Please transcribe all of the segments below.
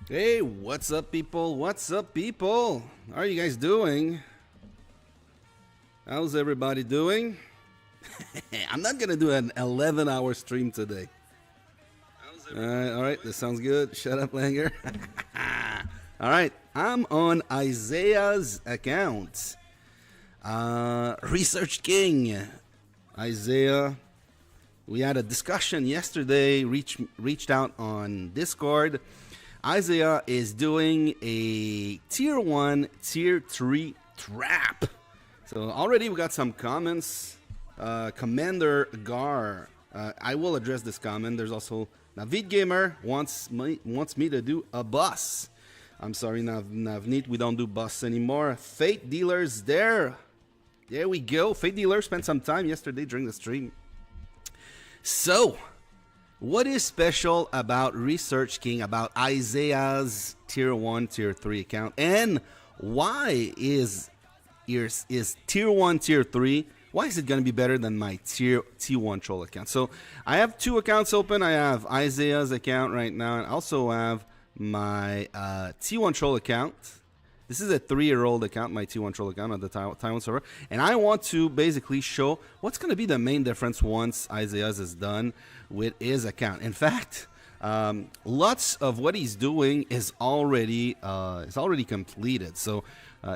Hey, what's up, people? What's up, people? How are you guys doing? How's everybody doing? I'm not gonna do an 11-hour stream today. All right, this sounds good. Shut up, Langer. All right, I'm on ISSIA'S account. Research King. Isaiah. We had a discussion yesterday, reached out on Discord. ISSIA is doing a tier 1, tier 3 trap. So already we got some comments. Commander Gar. I will address this comment. There's also Navid Gamer wants me to do a boss. I'm sorry, Navneet, we don't do boss anymore. Fate Dealers there. There we go. Fate Dealer spent some time yesterday during the stream. So, what is special about Research King, about ISSIA'S tier 1, tier 3 account? And why is tier 1, tier 3, why is it going to be better than my T1 troll account? So I have two accounts open. I have ISSIA'S account right now, and also have my T1 troll account. This is a 3-year-old account, my T1 troll account on the Taiwan server. And I want to basically show what's going to be the main difference once ISSIA'S is done with his account. In fact, lots of what he's doing is already completed. So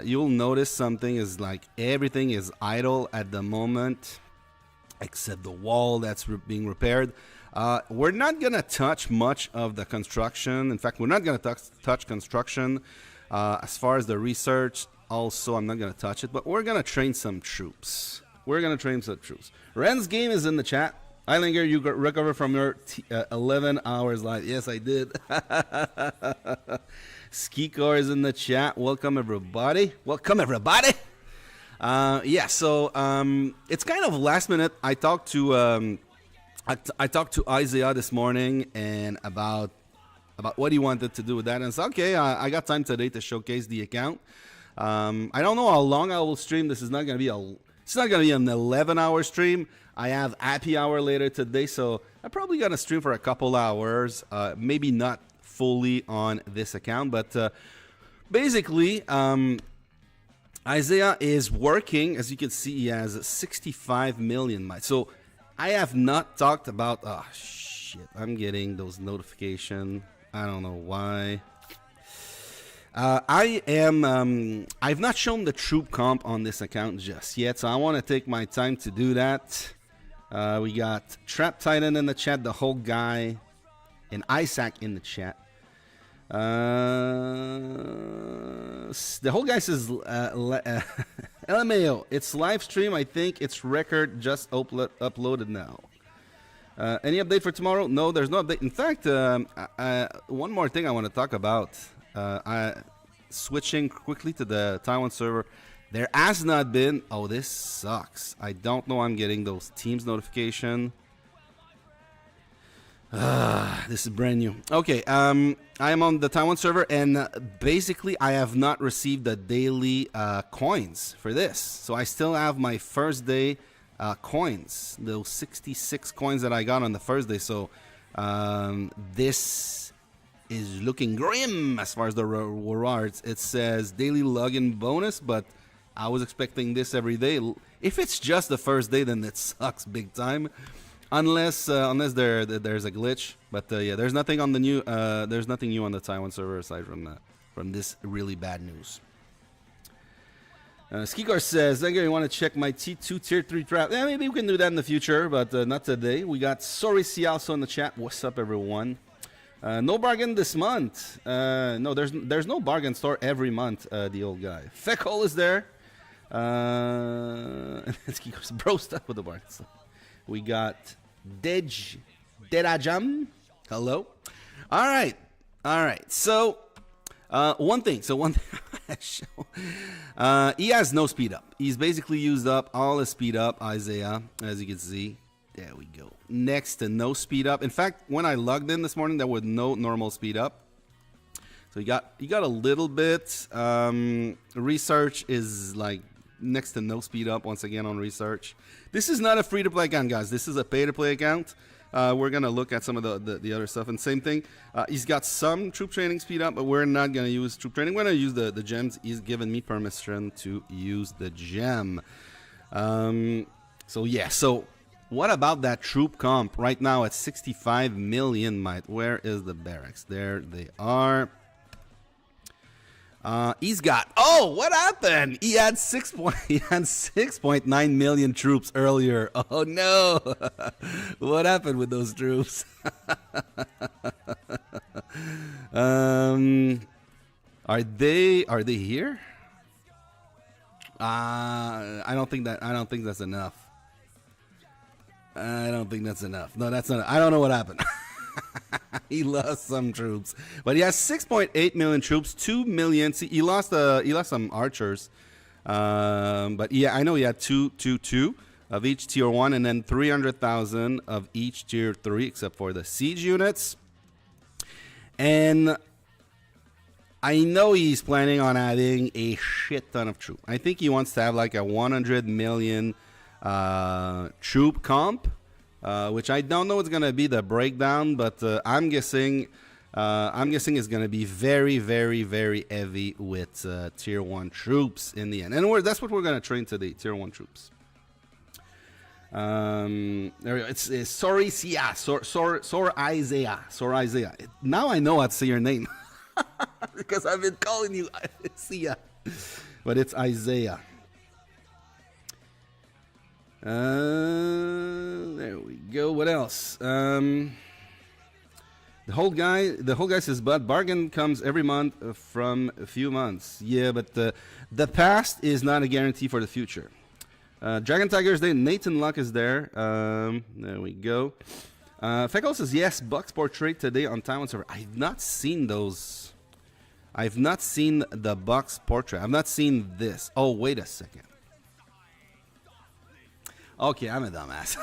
you'll notice something is like everything is idle at the moment, except the wall that's being repaired. We're not going to touch much of the construction. In fact, we're not going to touch construction. As far as the research, also, I'm not going to touch it, but we're going to train some troops. Ren's game is in the chat. Eilinger, you recovered from your 11 hours live. Yes, I did. Skikor is in the chat. Welcome, everybody. Yeah, so it's kind of last minute. I talked to ISSIA this morning and about what he wanted to do with that, and it's okay. I got time today to showcase the account. I don't know how long I will stream. This is not going to be an 11-hour stream. I have happy hour later today, so I'm probably going to stream for a couple hours. Maybe not fully on this account, but basically, ISSIA is working. As you can see, he has 65 million miles. So I have not talked about. Oh shit! I'm getting those notifications. I don't know why. I've not shown the troop comp on this account just yet, so I want to take my time to do that. We got Trap Titan in the chat, the whole guy, and Isaac in the chat. The whole guy says, LMAO, it's live stream. I think it's record just uploaded now. Any update for tomorrow? No, there's no update. In fact, one more thing I want to talk about. Switching quickly to the Taiwan server. There has not been... Oh, this sucks. I don't know I'm getting those Teams notification. This is brand new. Okay, I am on the Taiwan server, and basically I have not received the daily coins for this. So I still have my first day coins, those 66 coins that I got on the first day. So this is looking grim as far as the rewards. It says daily login bonus, but I was expecting this every day. If it's just the first day, then it sucks big time. Unless there's a glitch. But yeah, there's nothing on the new. There's nothing new on the Taiwan server aside from this really bad news. Skikar says, you want to check my T2 tier 3 trap? Yeah, maybe we can do that in the future, but not today. We got Sorisi also in the chat. What's up, everyone? No bargain this month. No, there's no bargain store every month. The old guy. Feckle is there. Skikar's bro stuck with the bargains. We got Derajam. Hello. All right. So one thing. He has no speed up. He's basically used up all his speed up. ISSIA, as you can see. There we go. Next to no speed up. In fact, when I logged in this morning, there was no normal speed up. So you got a little bit. Research is like next to no speed up once again on research. This is not a free-to-play account, guys. This is a pay-to-play account. We're going to look at some of the other stuff. And same thing, he's got some troop training speed up, but we're not going to use troop training. We're going to use the gems. He's given me permission to use the gem. So, yeah. So, what about that troop comp? Right now at 65 million might. Where is the barracks? There they are. He's got, oh, what happened? He had 6.9 million troops earlier. Oh no. What happened with those troops? Are they here? I don't think that's enough. I don't think that's enough. No, that's not. I don't know what happened. He lost some troops, but he has 6.8 million troops. 2 million. See, he lost some archers, but yeah, I know he had two of each tier 1, and then 300,000 of each tier 3, except for the siege units. And I know he's planning on adding a shit ton of troops. I think he wants to have like a 100 million troop comp. Which I don't know what's gonna be the breakdown, but I'm guessing it's gonna be very, very, very heavy with tier 1 troops in the end, and that's what we're gonna train today, tier 1 troops. There we go. It's ISSIA. Now I know how to say your name because I've been calling you ISSIA, but it's ISSIA. There we go. What else? The whole guy says, but bargain comes every month from a few months. Yeah, but the past is not a guarantee for the future. Dragon Tiger's Day. Nathan Luck is there. There we go. Feckle says, yes, Buck's portrait today on Taiwan server. I've not seen those. I've not seen the Buck's portrait. I've not seen this. Oh, wait a second. Okay, I'm a dumbass.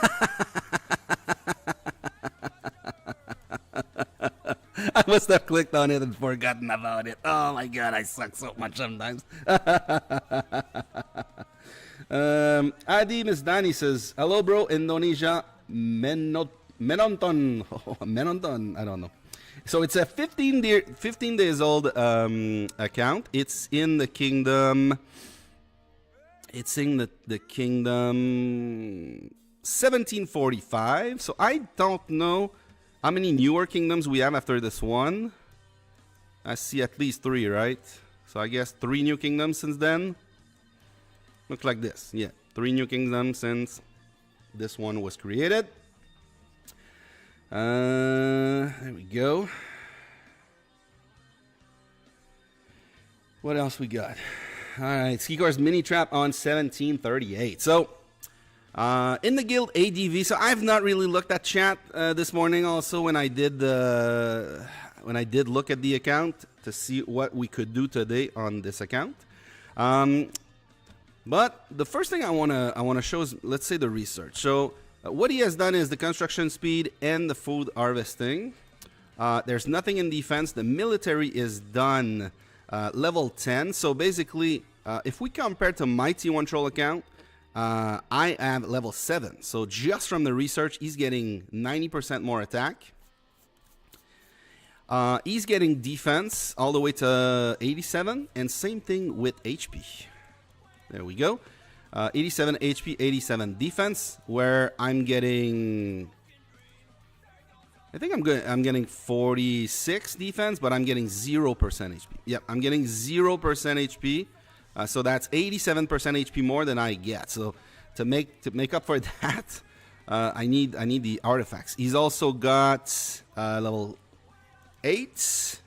I must have clicked on it and forgotten about it. Oh my god, I suck so much sometimes. Adi Miss Danny says, hello bro, Indonesia, Menonton. Menonton, I don't know. So it's a 15 days old account. It's in the kingdom... It's in the kingdom 1745. So I don't know how many newer kingdoms we have after this one. I see at least 3, right? So I guess 3 new kingdoms since then. Look like this. Yeah, 3 new kingdoms since this one was created. There we go. What else we got? All right, Skicor's mini trap on 1738. So, in the guild ADV. So I've not really looked at chat this morning. Also, when I did look at the account to see what we could do today on this account. But the first thing I wanna show is, let's say, the research. So what he has done is the construction speed and the food harvesting. There's nothing in defense. The military is done. Level 10. So basically, if we compare to my T1 troll account, I have level 7. So just from the research, he's getting 90% more attack. He's getting defense all the way to 87, and same thing with HP. There we go. 87 HP, 87 defense, where I'm getting... I think I'm getting 46 defense, but I'm getting 0% HP. Yep, I'm getting 0% HP. So that's 87% HP more than I get. So to make up for that, I need the artifacts. He's also got level 8.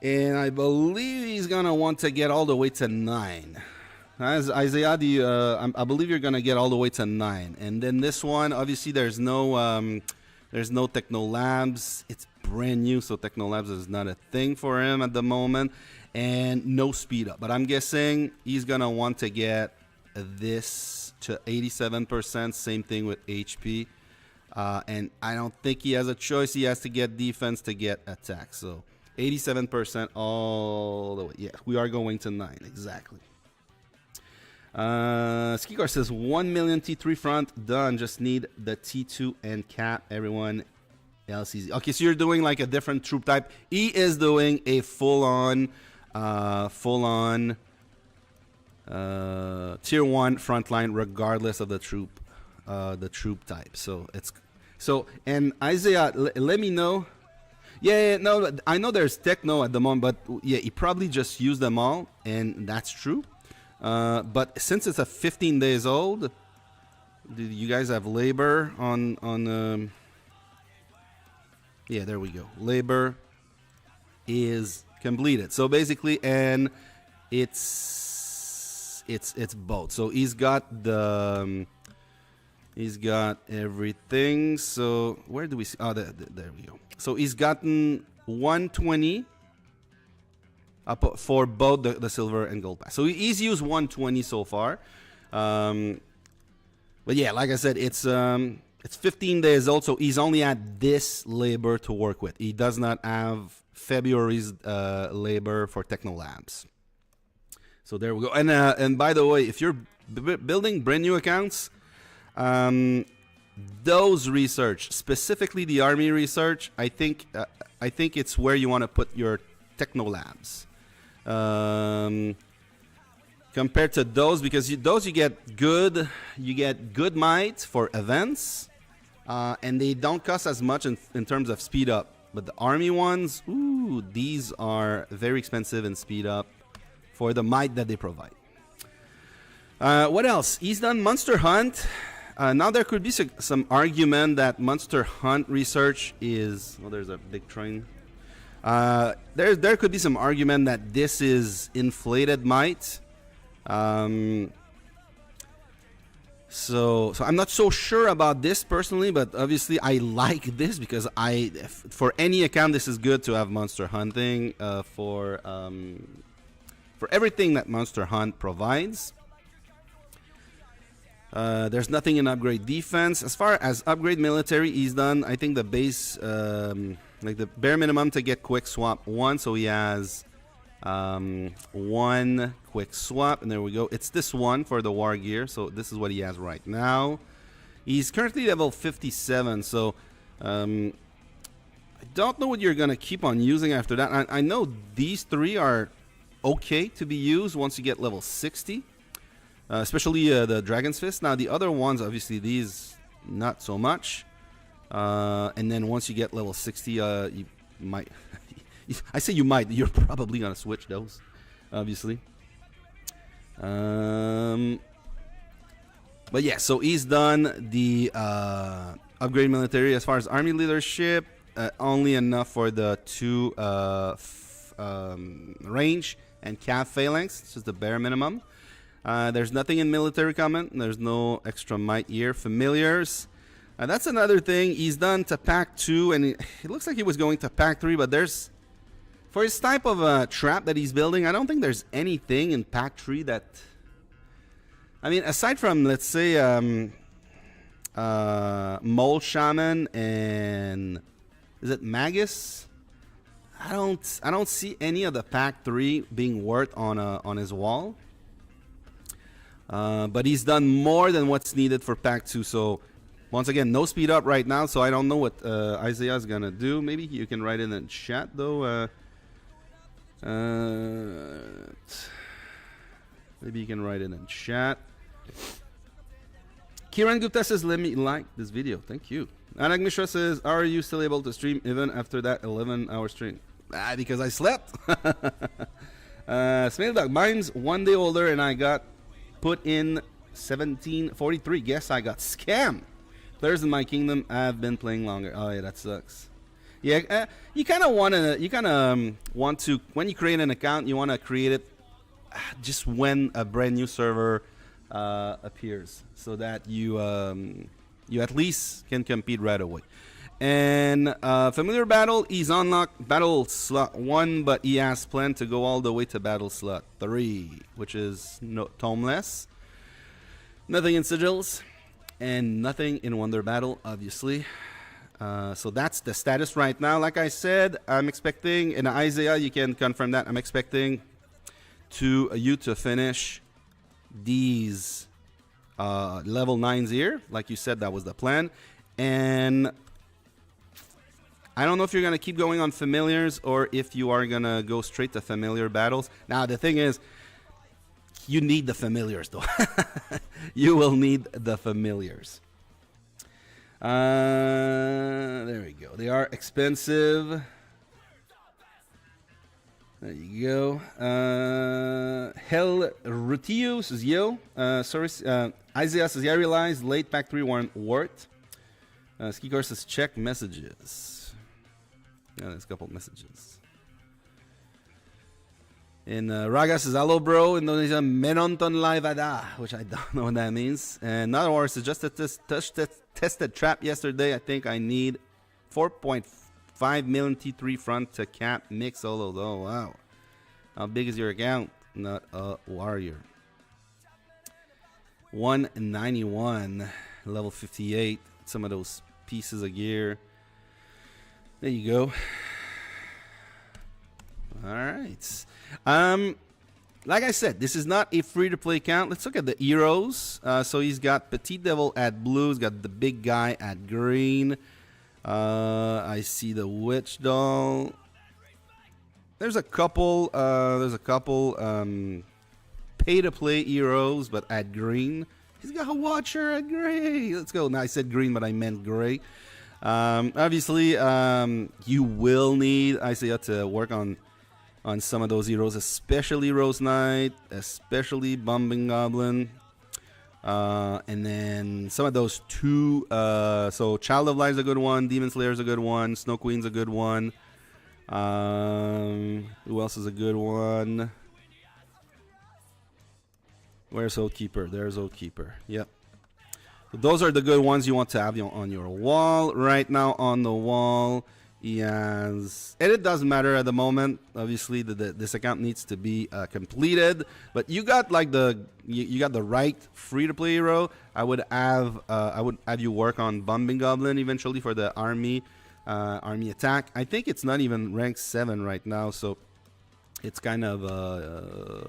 And I believe he's gonna want to get all the way to 9. As Isaiah, I believe you're gonna get all the way to 9, and then this one, obviously, there's no Techno Labs. It's brand new, so Techno Labs is not a thing for him at the moment, and no speed up. But I'm guessing he's gonna want to get this to 87%. Same thing with HP, and I don't think he has a choice. He has to get defense to get attack. So 87% all the way. Yeah, we are going to 9 exactly. Skikar says 1 million T3 front done. Just need the T2 and cap. Everyone else easy. Okay, so you're doing like a different troop type. E is doing a full-on tier 1 frontline, regardless of the troop type. So it's and Isaiah, let me know. Yeah, no, I know there's techno at the moment, but yeah, he probably just used them all, and that's true. But since it's a 15 days old, do you guys have labor on yeah, there we go. Labor is completed. So basically, and it's both. So he's got the he's got everything. So where do we see? Oh, there we go. So he's gotten 120 for both the silver and gold pass. So he's used 120 so far. But yeah, like I said, it's 15 days old, so he's only had this labor to work with. He does not have February's labor for Techno Labs. So there we go. And by the way, if you're building brand new accounts, those research, specifically the army research, I think it's where you want to put your Techno Labs. Compared to those, because those you get good might for events, and they don't cost as much in terms of speed up. But the army ones, ooh, these are very expensive in speed up for the might that they provide. What else? He's done Monster Hunt. Now there could be some argument that Monster Hunt research is. Oh, there's a big train. There could be some argument that this is inflated might. So I'm not so sure about this personally, but obviously I like this because for any account this is good to have Monster Hunting for everything that Monster Hunt provides. There's nothing in upgrade defense. As far as upgrade military, he's done, I think, the base, like the bare minimum to get quick swap 1. So he has 1 quick swap, and there we go. It's this one for the war gear. So this is what he has right now. He's currently level 57. So I don't know what you're going to keep on using after that. I know these 3 are okay to be used once you get level 60. Especially the Dragon's Fist. Now the other ones, obviously these, not so much. And then once you get level 60, you might... I say you might. You're probably going to switch those, obviously. But yeah, so he's done the upgrade military. As far as army leadership, only enough for the 2 range and cav phalanx. It's just the bare minimum. There's nothing in military comment. There's no extra might here. Familiars. That's another thing. He's done to pack 2, and it looks like he was going to pack 3, but there's... For his type of trap that he's building, I don't think there's anything in pack 3 that... I mean, aside from, let's say, Mole Shaman and... Is it Magus? I don't see any of the pack 3 being worth on his wall. But he's done more than what's needed for pack 2. So once again, no speed up right now. So I don't know what Isaiah is gonna do. Maybe you can write in the chat though. Maybe you can write it in chat. Kiran Gupta says, "Let me like this video. Thank you." Anak Mishra says, "Are you still able to stream even after that 11-hour stream?" Because I slept. Smell Dog, mine's 1 day older, and I got put in 1743. Guess I got scammed. Players in my kingdom have been playing longer. Oh yeah, that sucks. Yeah, you kind of want to, when you create an account, you want to create it just when a brand new server appears, so that you at least can compete right away. And familiar battle, he's unlocked battle slot 1, but he has planned to go all the way to battle slot 3, which is tomeless. Nothing in sigils, and nothing in wonder battle, obviously. So that's the status right now. Like I said, I'm expecting, and Isaiah, you can confirm that, I'm expecting you to finish these level 9s here. Like you said, that was the plan. And I don't know if you're going to keep going on familiars or if you are going to go straight to familiar battles. Now, the thing is, you need the familiars, though. You will need the familiars. There we go. They are expensive. There you go. Hell Rutiu says, yo. Sorry. Isaiah says, yeah, I realized late pack 3 weren't worth. Skikor says, check messages. Yeah, there's a couple messages. And Raga says, hello, bro. Indonesia, menonton live ada, which I don't know what that means. And another one says, just a tested trap yesterday. I think I need 4.5 million T3 front to cap mix solos. Oh, wow. How big is your account? Not a warrior. 191, level 58. Some of those pieces of gear. There you go. All right. Like I said, this is not a free-to-play account. Let's look at the heroes. So he's got Petit Devil at blue. He's got the big guy at green. I see the witch doll. There's a couple. Pay-to-play heroes, but at green. He's got a watcher at gray. Let's go. Now I said green, but I meant gray. Obviously, you will need Isaiah to work on some of those heroes, especially Rose Knight, especially Bombing Goblin, and then some of those two. So Child of Light is a good one, Demon Slayer is a good one, Snow Queen's a good one. Who else is a good one? Where's Oathkeeper? There's Oathkeeper. Yep. So those are the good ones you want to have on your wall. Right now on the wall, he has, and it doesn't matter at the moment. Obviously, this account needs to be completed. But you got like you got the right free-to-play hero. I would have you work on Bombing Goblin eventually for the army attack. I think it's not even rank 7 right now, so it's kind of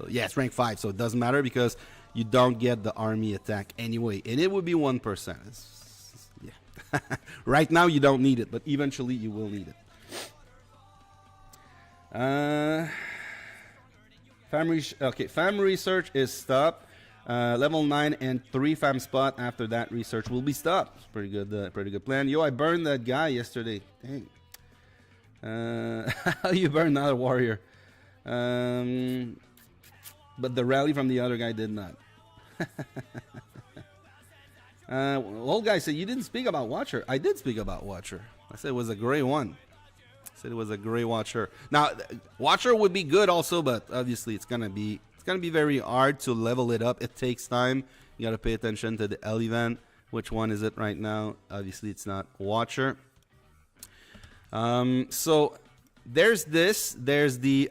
yeah, it's rank 5, so it doesn't matter because you don't get the army attack anyway, and it would be 1%. Yeah. Right now you don't need it, but eventually you will need it. Fam research is stopped. Level 9 and 3 fam spot after that research will be stopped. It's pretty good plan. Yo, I burned that guy yesterday. Dang. How you burn another warrior? But the rally from the other guy did not. Old guy said, you didn't speak about Watcher. I did speak about Watcher. I said it was a gray one. I said it was a gray Watcher. Now, Watcher would be good also, but obviously it's gonna be very hard to level it up. It takes time. You gotta pay attention to the L event. Which one is it right now? Obviously it's not Watcher. So there's this. There's the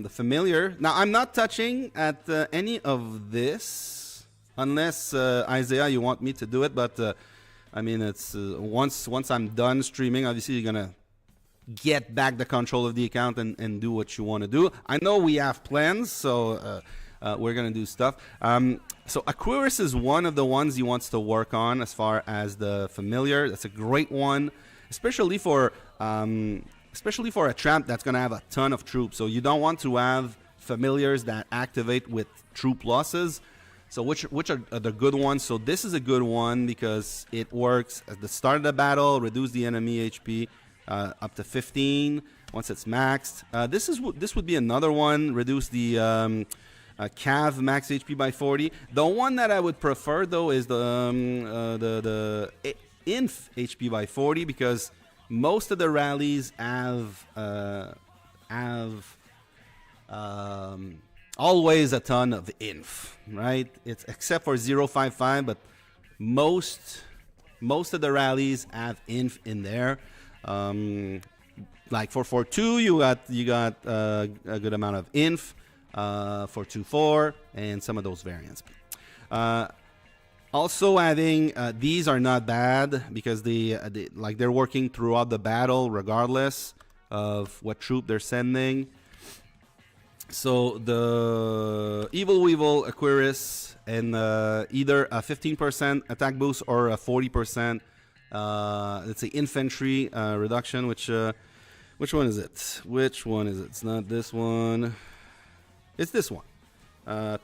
familiar. Now I'm not touching at any of this. Unless Isaiah, you want me to do it, but I mean, it's once I'm done streaming, obviously you're gonna get back the control of the account and do what you want to do. I know we have plans, so we're gonna do stuff. So Aquarius is one of the ones he wants to work on as far as the familiar. That's a great one, especially for a trap that's gonna have a ton of troops. So you don't want to have familiars that activate with troop losses. So which are the good ones? So this is a good one because it works at the start of the battle, reduce the enemy HP up to 15 once it's maxed. This would be another one, reduce the Cav max HP by 40. The one that I would prefer though is the Inf HP by 40 because most of the rallies have always a ton of inf, right? It's except for 055, but most of the rallies have inf in there. Like for 4-2, you got a good amount of inf. For 2-4 and some of those variants. Also adding these are not bad because they're working throughout the battle regardless of what troop they're sending. So the Evil Weevil Aquarius and either a 15% attack boost or a 40% let's say infantry reduction. Which one is it? Which one is it? It's not this one. It's this one.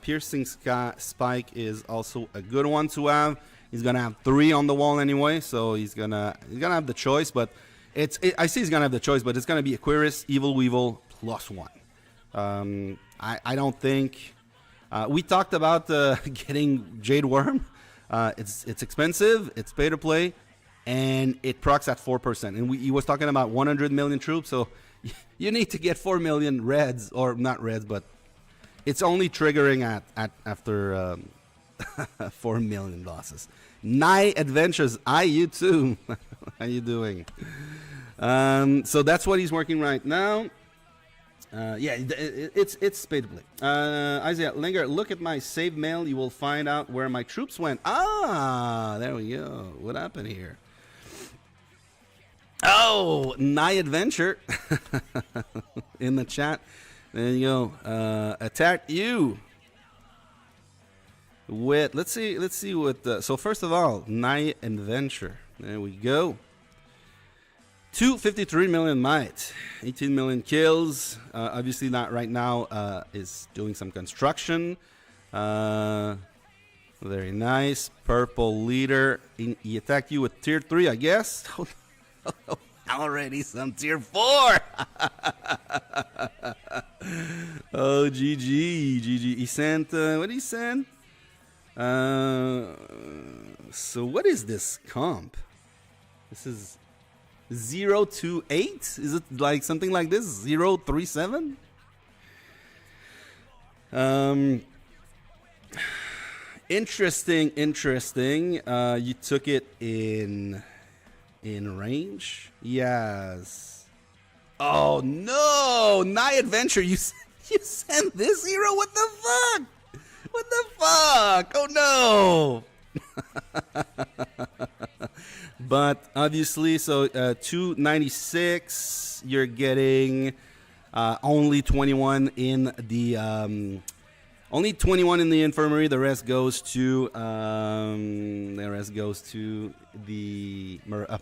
Piercing Spike is also a good one to have. He's gonna have 3 on the wall anyway, so he's gonna have the choice. But I see he's gonna have the choice, but it's gonna be Aquarius, Evil Weevil +1. I don't think we talked about getting Jade Worm. It's expensive. It's pay to play, and it procs at 4%. And he was talking about 100 million troops, so you need to get 4 million reds, or not reds, but it's only triggering at after 4 million losses. Night Adventures, you too. How you doing? So that's what he's working right now. Yeah, it's pay to play. Isaiah Linger, look at my saved mail. You will find out where my troops went. There we go. What happened here? Oh, Night Adventure in the chat. There you go. Attack you with. Let's see what. So first of all, Night Adventure. There we go. 253 million might, 18 million kills. Obviously, not right now. Is doing some construction. Very nice. Purple leader. He attacked you with tier 3, I guess. Already some tier 4. Oh, GG. He sent. What did he send? So what is this comp? This is 028? Is it like something like this? 037? Interesting. You took it in range? Yes. Oh no! Night Adventure, you sent this hero? What the fuck? Oh no! But obviously, so 296, you're getting only 21 in the infirmary. The rest goes to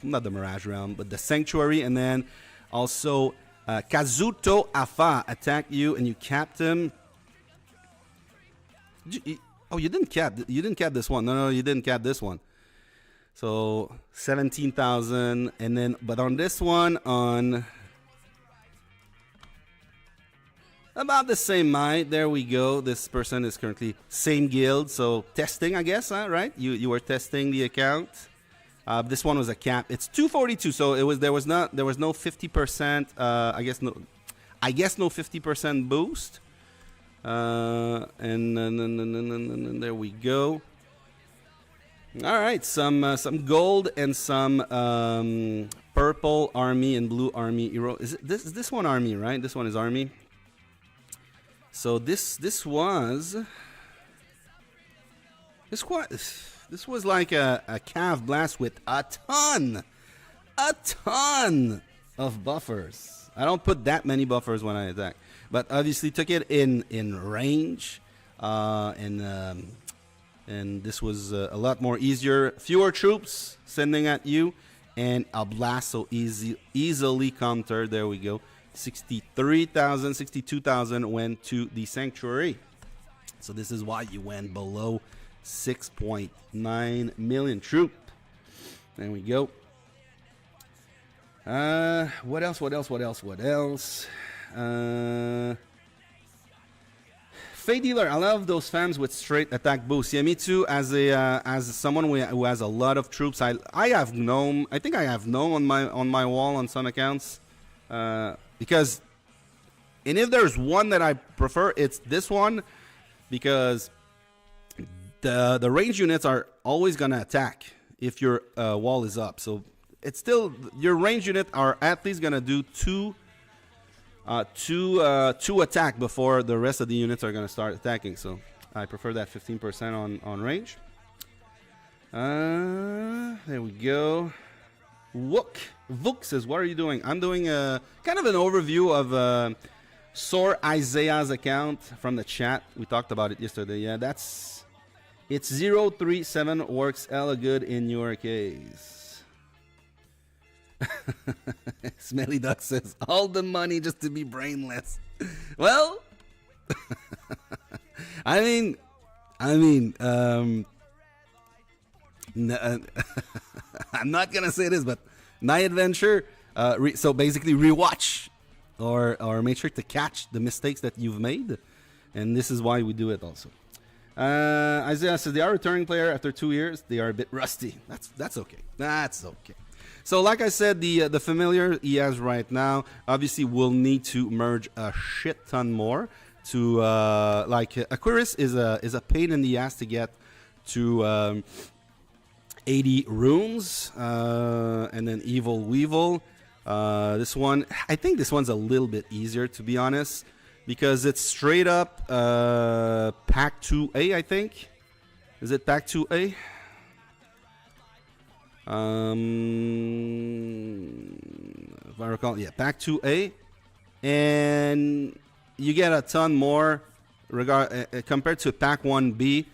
not the Mirage Realm, but the Sanctuary, and then also Kazuto Afa attacked you and you capped him. You didn't cap this one. No, you didn't cap this one. So 17,000, and then but on this one, on about the same might. There we go. This person is currently same guild, so testing, I guess, right? You were testing the account. This one was a cap. It's 242, so there was no 50%. I guess no 50% boost. And there we go. All right, some gold and some purple army and blue army hero. Is this one army, right? This one is army. So this was like a calf blast with a ton of buffers. I don't put that many buffers when I attack, but obviously took it in range, and this was a lot more easier. Fewer troops sending at you, and a blast so easily countered. There we go. 63,000, 62,000 went to the Sanctuary. So this is why you went below 6.9 million troop. There we go. What else? Fate Dealer, I love those fams with straight attack boost. Yeah, me too. As someone who has a lot of troops, I have gnome. I think I have gnome on my wall on some accounts. Because, and if there's one that I prefer, it's this one, because the range units are always gonna attack if your wall is up. So it's still, your range unit are at least gonna do two attack before the rest of the units are gonna start attacking. So I prefer that 15% on range. There we go. Vuk says, what are you doing? I'm doing a kind of an overview of Soar Isaiah's account from the chat. We talked about it yesterday. Yeah, it's 037 works hella good in your case. Smelly Duck says all the money just to be brainless. Well, I mean, I'm not gonna say this, but Night Adventure. So basically, rewatch or make sure to catch the mistakes that you've made, and this is why we do it also. Isaiah says they are a returning player after 2 years. They are a bit rusty. That's okay. That's okay. So like I said, the familiar he has right now, obviously we'll need to merge a shit ton more to like Aquarius is a pain in the ass to get to 80 runes, and then Evil Weevil. This one, I think this one's a little bit easier, to be honest, because it's straight up Pack 2A, I think. Is it Pack 2A? If I recall, yeah, Pack 2A. And you get a ton more compared to Pack 1B,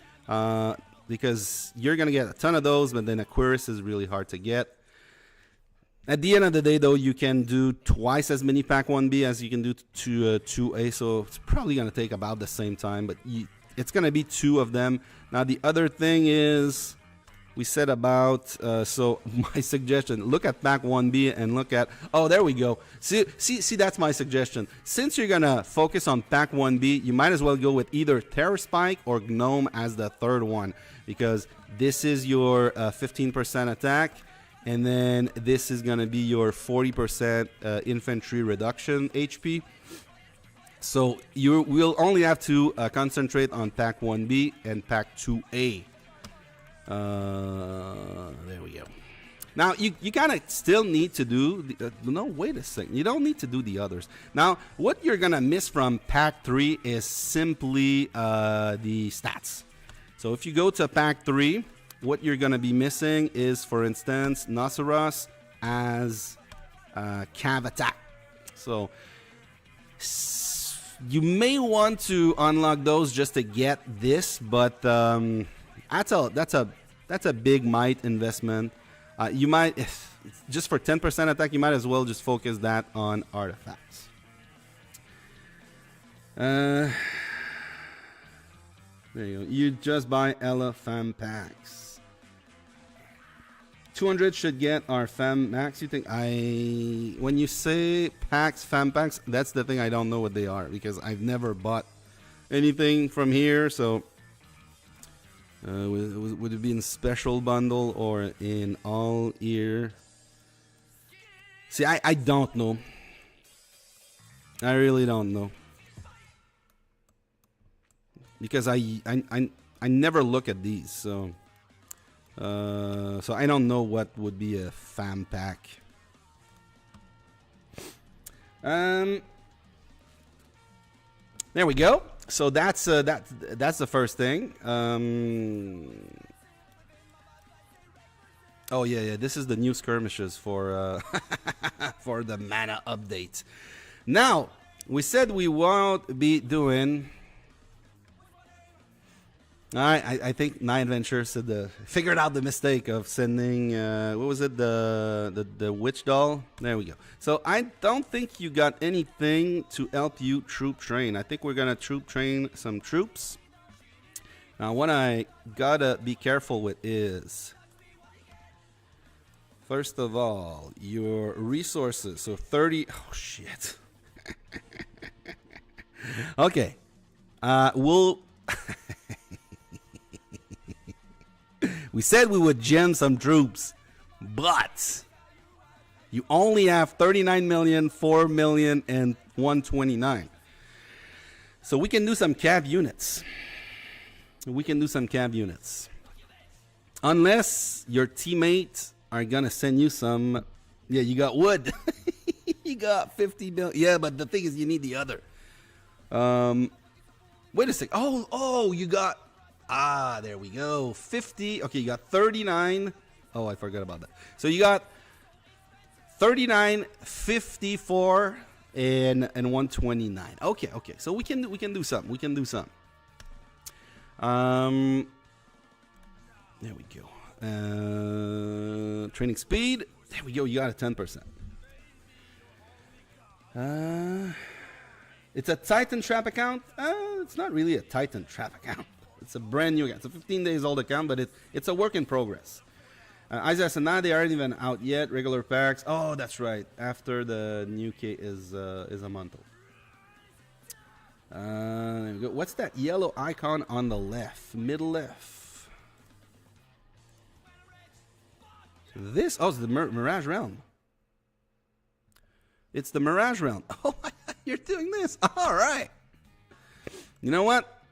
because you're going to get a ton of those, but then Aquarius is really hard to get. At the end of the day, though, you can do twice as many Pack 1B as you can do to 2A, so it's probably going to take about the same time, but it's going to be 2 of them. Now, the other thing is, we said about, so my suggestion, look at Pack 1B and look at, oh, there we go. See, that's my suggestion. Since you're going to focus on Pack 1B, you might as well go with either Terror Spike or Gnome as the third one, because this is your 15% attack, and then this is going to be your 40% infantry reduction HP. So you will only have to concentrate on Pack 1B and Pack 2A. There we go. Now you kind of still need to do no, wait a second, you don't need to do the others. Now what you're gonna miss from Pack 3 is simply the stats. So if you go to Pack 3, what you're gonna be missing is, for instance, Nosceros as Cav attack. So you may want to unlock those just to get this, but that's a big might investment. You might, just for 10% attack, you might as well just focus that on artifacts. There you go. You just buy Ella Fam packs. 200 should get our Fam max. You think when you say packs, Fam packs, that's the thing I don't know what they are, because I've never bought anything from here, so. Would it be in special bundle or in all ear? See, I don't know. I really don't know, because I never look at these, so I don't know what would be a Fam pack. There we go. So that's the first thing. Oh yeah. This is the new skirmishes for for the mana update. Now we said we won't be doing. I think Night Adventure said figured out the mistake of sending what was it, the witch doll. There we go. So I don't think you got anything to help you troop train. I think we're gonna troop train some troops. Now what I gotta be careful with is, first of all, your resources. So 30. Oh shit. Okay. We'll. We said we would gem some troops, but you only have 39 million, 4 million, and 129. So we can do some cav units. Unless your teammates are going to send you some. Yeah, you got wood. You got 50 million. Yeah, but the thing is, you need the other. Wait a sec. Oh, you got. There we go. 50. Okay, you got 39. Oh, I forgot about that. So you got 39, 54, and 129. Okay, okay. So we can do something. We can do something. There we go. Training speed. There we go. You got a 10%. It's a Titan Trap account. It's not really a Titan Trap account. It's a brand new account. It's a 15 days old account, but it's a work in progress. ISSIA'S and they aren't even out yet. Regular packs. Oh, that's right. After the new K is a month old. There we go. What's that yellow icon on the left, middle left? This, it's the Mirage Realm. It's the Mirage Realm. Oh my God, you're doing this. All right. You know what?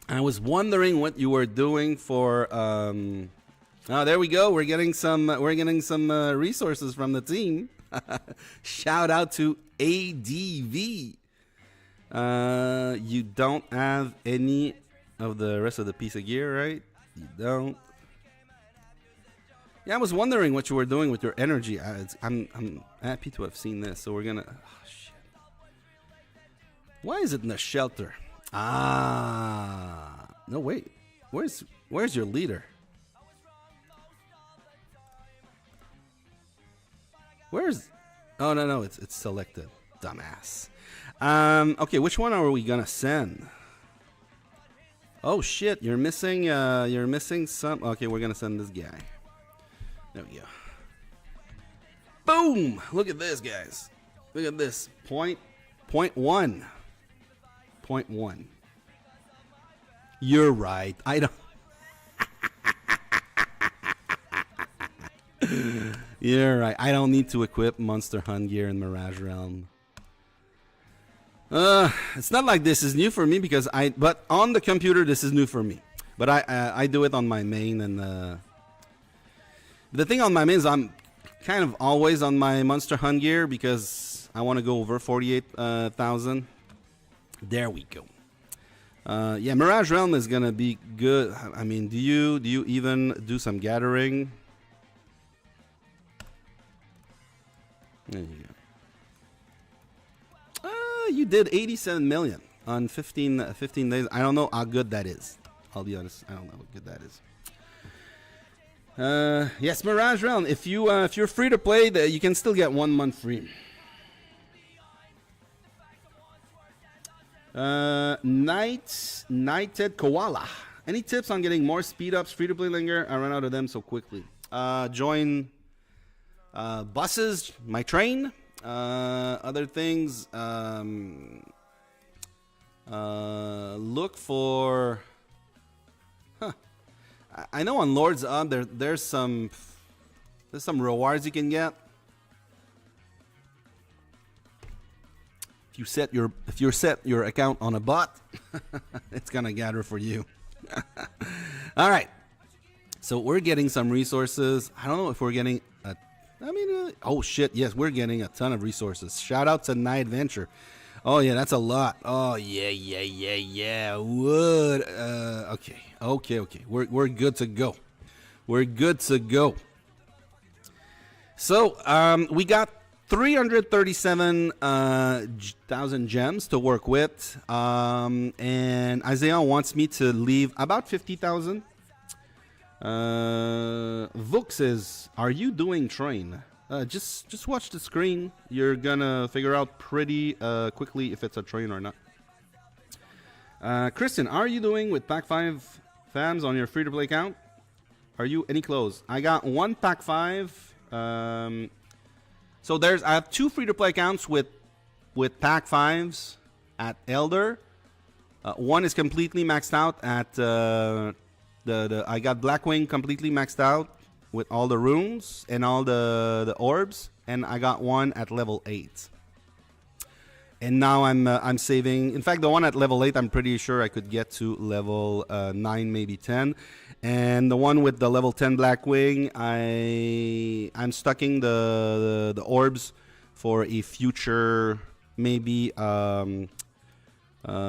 I was wondering what you were doing for. Oh, there we go. We're getting some resources from the team. Shout out to ADV. You don't have any of the rest of the piece of gear, right? You don't. Yeah, I was wondering what you were doing with your energy. I'm happy to have seen this. So we're gonna. Oh, shit. Why is it in the shelter? No, wait. Where's your leader? Where's? Oh no, it's selected. Dumbass. Okay, which one are we gonna send? Oh shit, you're missing some. Okay, we're gonna send this guy. There we go. Boom! Look at this, guys. Look at this. Point 1. You're right. I don't. You're right. I don't need to equip Monster Hunt gear in Mirage Realm. It's not like this is new for me because but on the computer this is new for me. But I do it on my main, and the thing on my main is I'm kind of always on my Monster Hunt gear because I want to go over 48,000. There we go. Yeah, Mirage Realm is gonna be good. I mean, do you even do some gathering? There you go. You did 87 million on 15 days. I don't know how good that is. I'll be honest. I don't know how good that is. Yes, Mirage Realm. If you're free to play, you can still get 1 month free. Knighted Koala. Any tips on getting more speed ups? Free to play linger. I run out of them so quickly. Join buses, my train. Other things. Look for. I know on Lord's Up there's some rewards you can get. If you set your account on a bot, it's gonna gather for you. All right. So we're getting some resources. I don't know if we're getting oh shit, yes, we're getting a ton of resources. Shout out to Night Adventure. Oh yeah, that's a lot. Oh yeah. Wood. Okay. We're good to go. We're good to go. So we got 337,000 gems to work with, and Isaiah wants me to leave about 50,000. Vux says, "Are you doing train?" Just watch the screen. You're gonna figure out pretty quickly if it's a train or not. Kristen, how are you doing with Pack 5 fams on your free-to-play account? Are you any close? I got 1 Pack 5. So I have 2 free-to-play accounts with Pack 5s at Elder. One is completely maxed out at I got Blackwing completely maxed out with all the runes and all the orbs, and I got one at level 8. And now I'm saving. In fact, the one at level 8, I'm pretty sure I could get to level 9, maybe 10. And the one with the level 10 Blackwing, I'm stocking the orbs for a future, maybe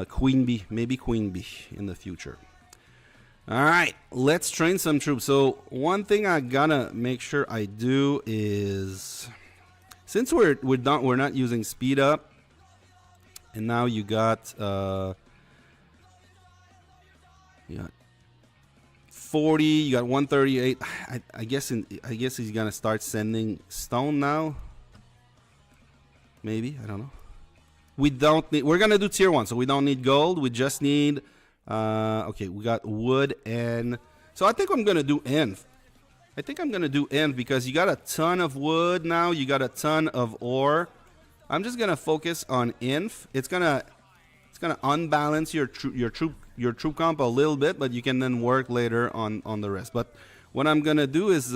Queen Bee, in the future. All right, let's train some troops. So one thing I gotta make sure I do is, since we're not using speed up, And now you got 40. You got 138. I guess he's gonna start sending stone now. Maybe, I don't know. We don't need. We're gonna do tier 1, so we don't need gold. We just need. Okay, we got wood and. So I think I'm gonna do inf. I think I'm gonna do inf because you got a ton of wood now. You got a ton of ore. I'm just gonna focus on inf. It's gonna unbalance your troop comp a little bit, but you can then work later on the rest. But what I'm gonna do is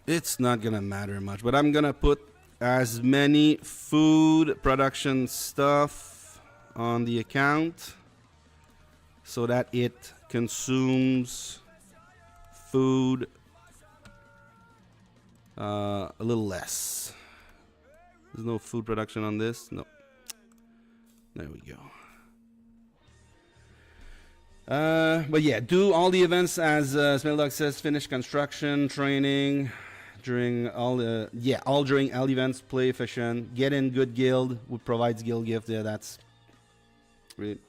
it's not gonna matter much, but I'm gonna put as many food production stuff on the account so that it consumes food a little less. There's no food production on this. No. There we go. But yeah, do all the events as Smelldog says. Finish construction, training during all the all during L events. Play efficient. Get in good guild. Who provides guild gift. Yeah, that's great.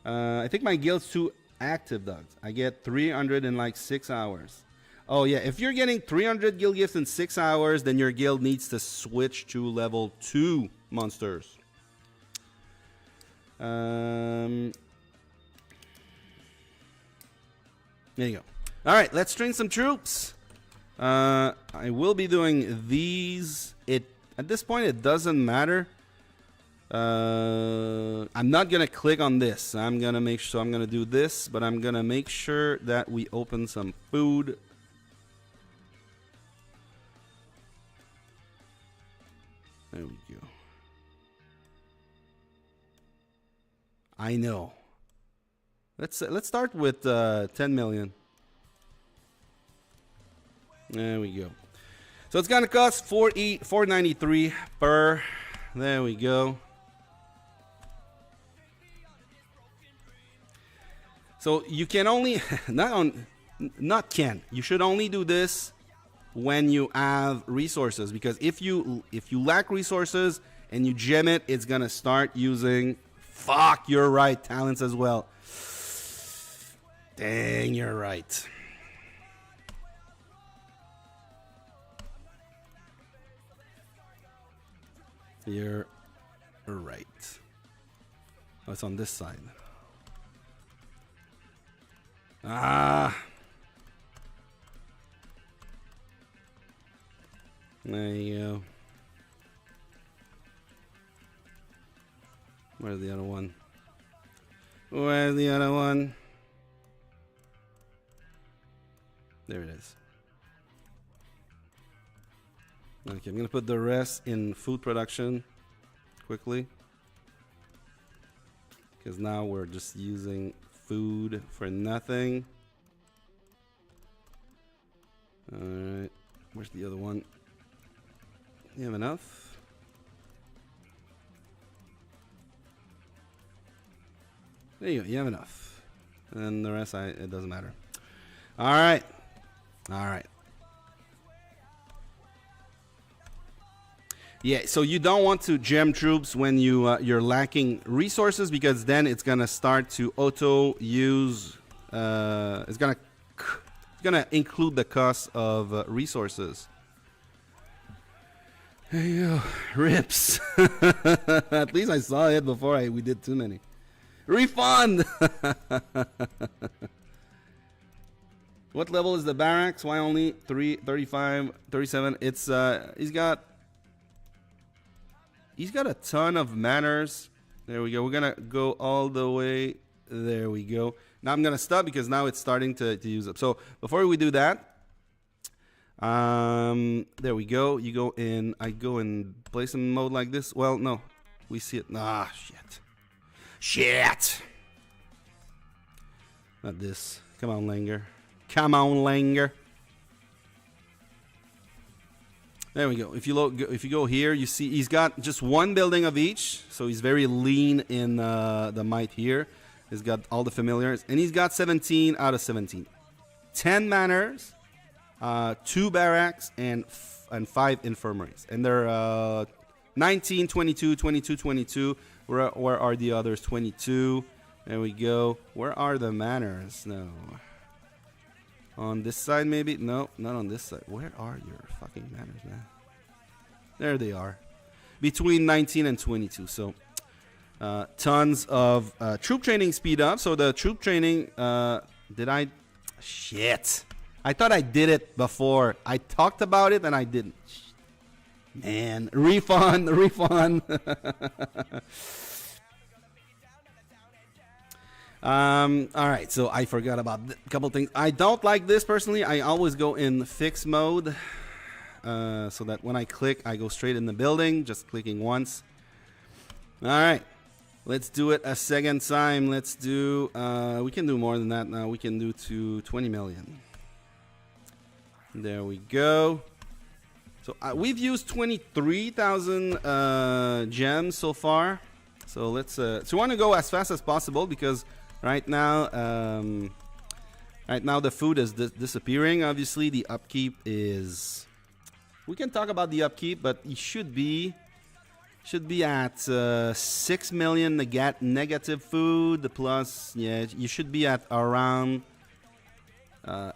I think my guild's too active, dogs. I get 300 in like 6 hours. Oh yeah, if you're getting 300 guild gifts in 6 hours, then your guild needs to switch to level 2 monsters. There you go. All right, let's train some troops. I will be doing these. At this point, it doesn't matter. I'm not gonna click on this. I'm gonna make sure. I'm gonna do this, but I'm gonna make sure that we open some food. There we go. I know. Let's start with 10 million. There we go. So it's gonna cost $493 per. There we go. So you can only you should only do this when you have resources, because if you lack resources and you gem it, it's gonna start using you're right, talents as well. Dang, you're right. You're right. Oh, it's on this side. Ah. There you go. Where's the other one? Where's the other one? There it is. Okay, I'm gonna put the rest in food production quickly, because now we're just using food for nothing. Alright, where's the other one? You have enough? There you go, you have enough. And the rest, it doesn't matter. Alright. Alright. Yeah, so you don't want to gem troops when you're lacking resources, because then it's gonna start to auto use. It's gonna include the cost of resources. There you go, rips. At least I saw it before we did too many. Refund. What level is the barracks? Why only 35, 37? It's He's got a ton of manners. There we go. We're gonna go all the way. There we go. Now I'm gonna stop because now it's starting to use up. So before we do that, there we go. You go in. I go in place in mode like this. Well, no, we see it. Ah, shit. Shit. Not this. Come on, Langer. Come on, Langer. There we go. If you go here, you see he's got just one building of each, so he's very lean in the might here. He's got all the familiars, and he's got 17 out of 17. 10 manors, 2 barracks, and 5 infirmaries, and they're 19, 22, 22, 22. Where are the others? 22. There we go. Where are the manners? No. On this side, maybe? No, not on this side. Where are your fucking manners, man? There they are. Between 19 and 22. So, tons of troop training speed up. So, the troop training, did I? Shit. I thought I did it before. I talked about it and I didn't. Man, refund. All right, so I forgot about a couple things. I don't like this personally. I always go in fixed mode, so that when I click, I go straight in the building, just clicking once. All right, let's do it a second time. Let's do, we can do more than that now. We can do to 20 million. There we go. So we've used 23,000 gems so far. So let's, so we want to go as fast as possible because right now the food is disappearing. Obviously, the upkeep is. We can talk about the upkeep, but it should be at 6 million negative food plus. Yeah, you should be at around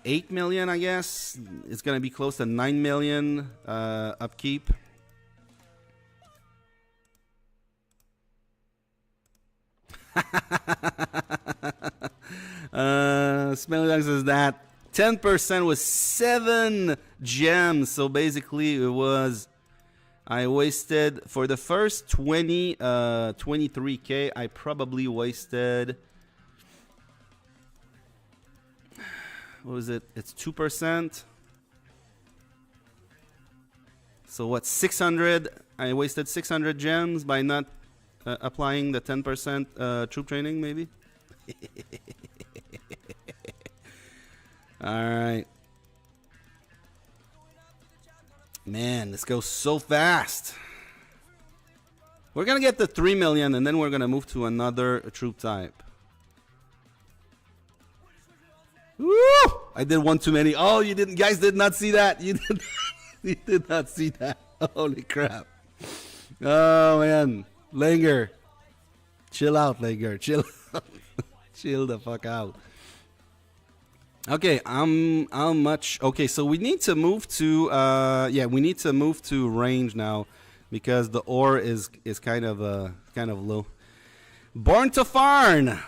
8 million, I guess. It's gonna be close to 9 million upkeep. Smelly Dog says that 10% was 7 gems. So basically it was, I wasted for the first 23k, I probably wasted, what was it? It's 2%. So what, 600? I wasted 600 gems by not applying the 10% troop training, maybe. All right, man, this goes so fast. We're gonna get to 3 million, and then we're gonna move to another troop type. Woo! I did one too many. Oh, you didn't, guys, did not see that. You did, you did not see that. Holy crap! Oh man. Langer, chill out, Langer. Chill out. Chill the fuck out. Okay, how much? Okay, so we need to move to yeah, we need to move to range now because the ore is kind of low. Born to Farn.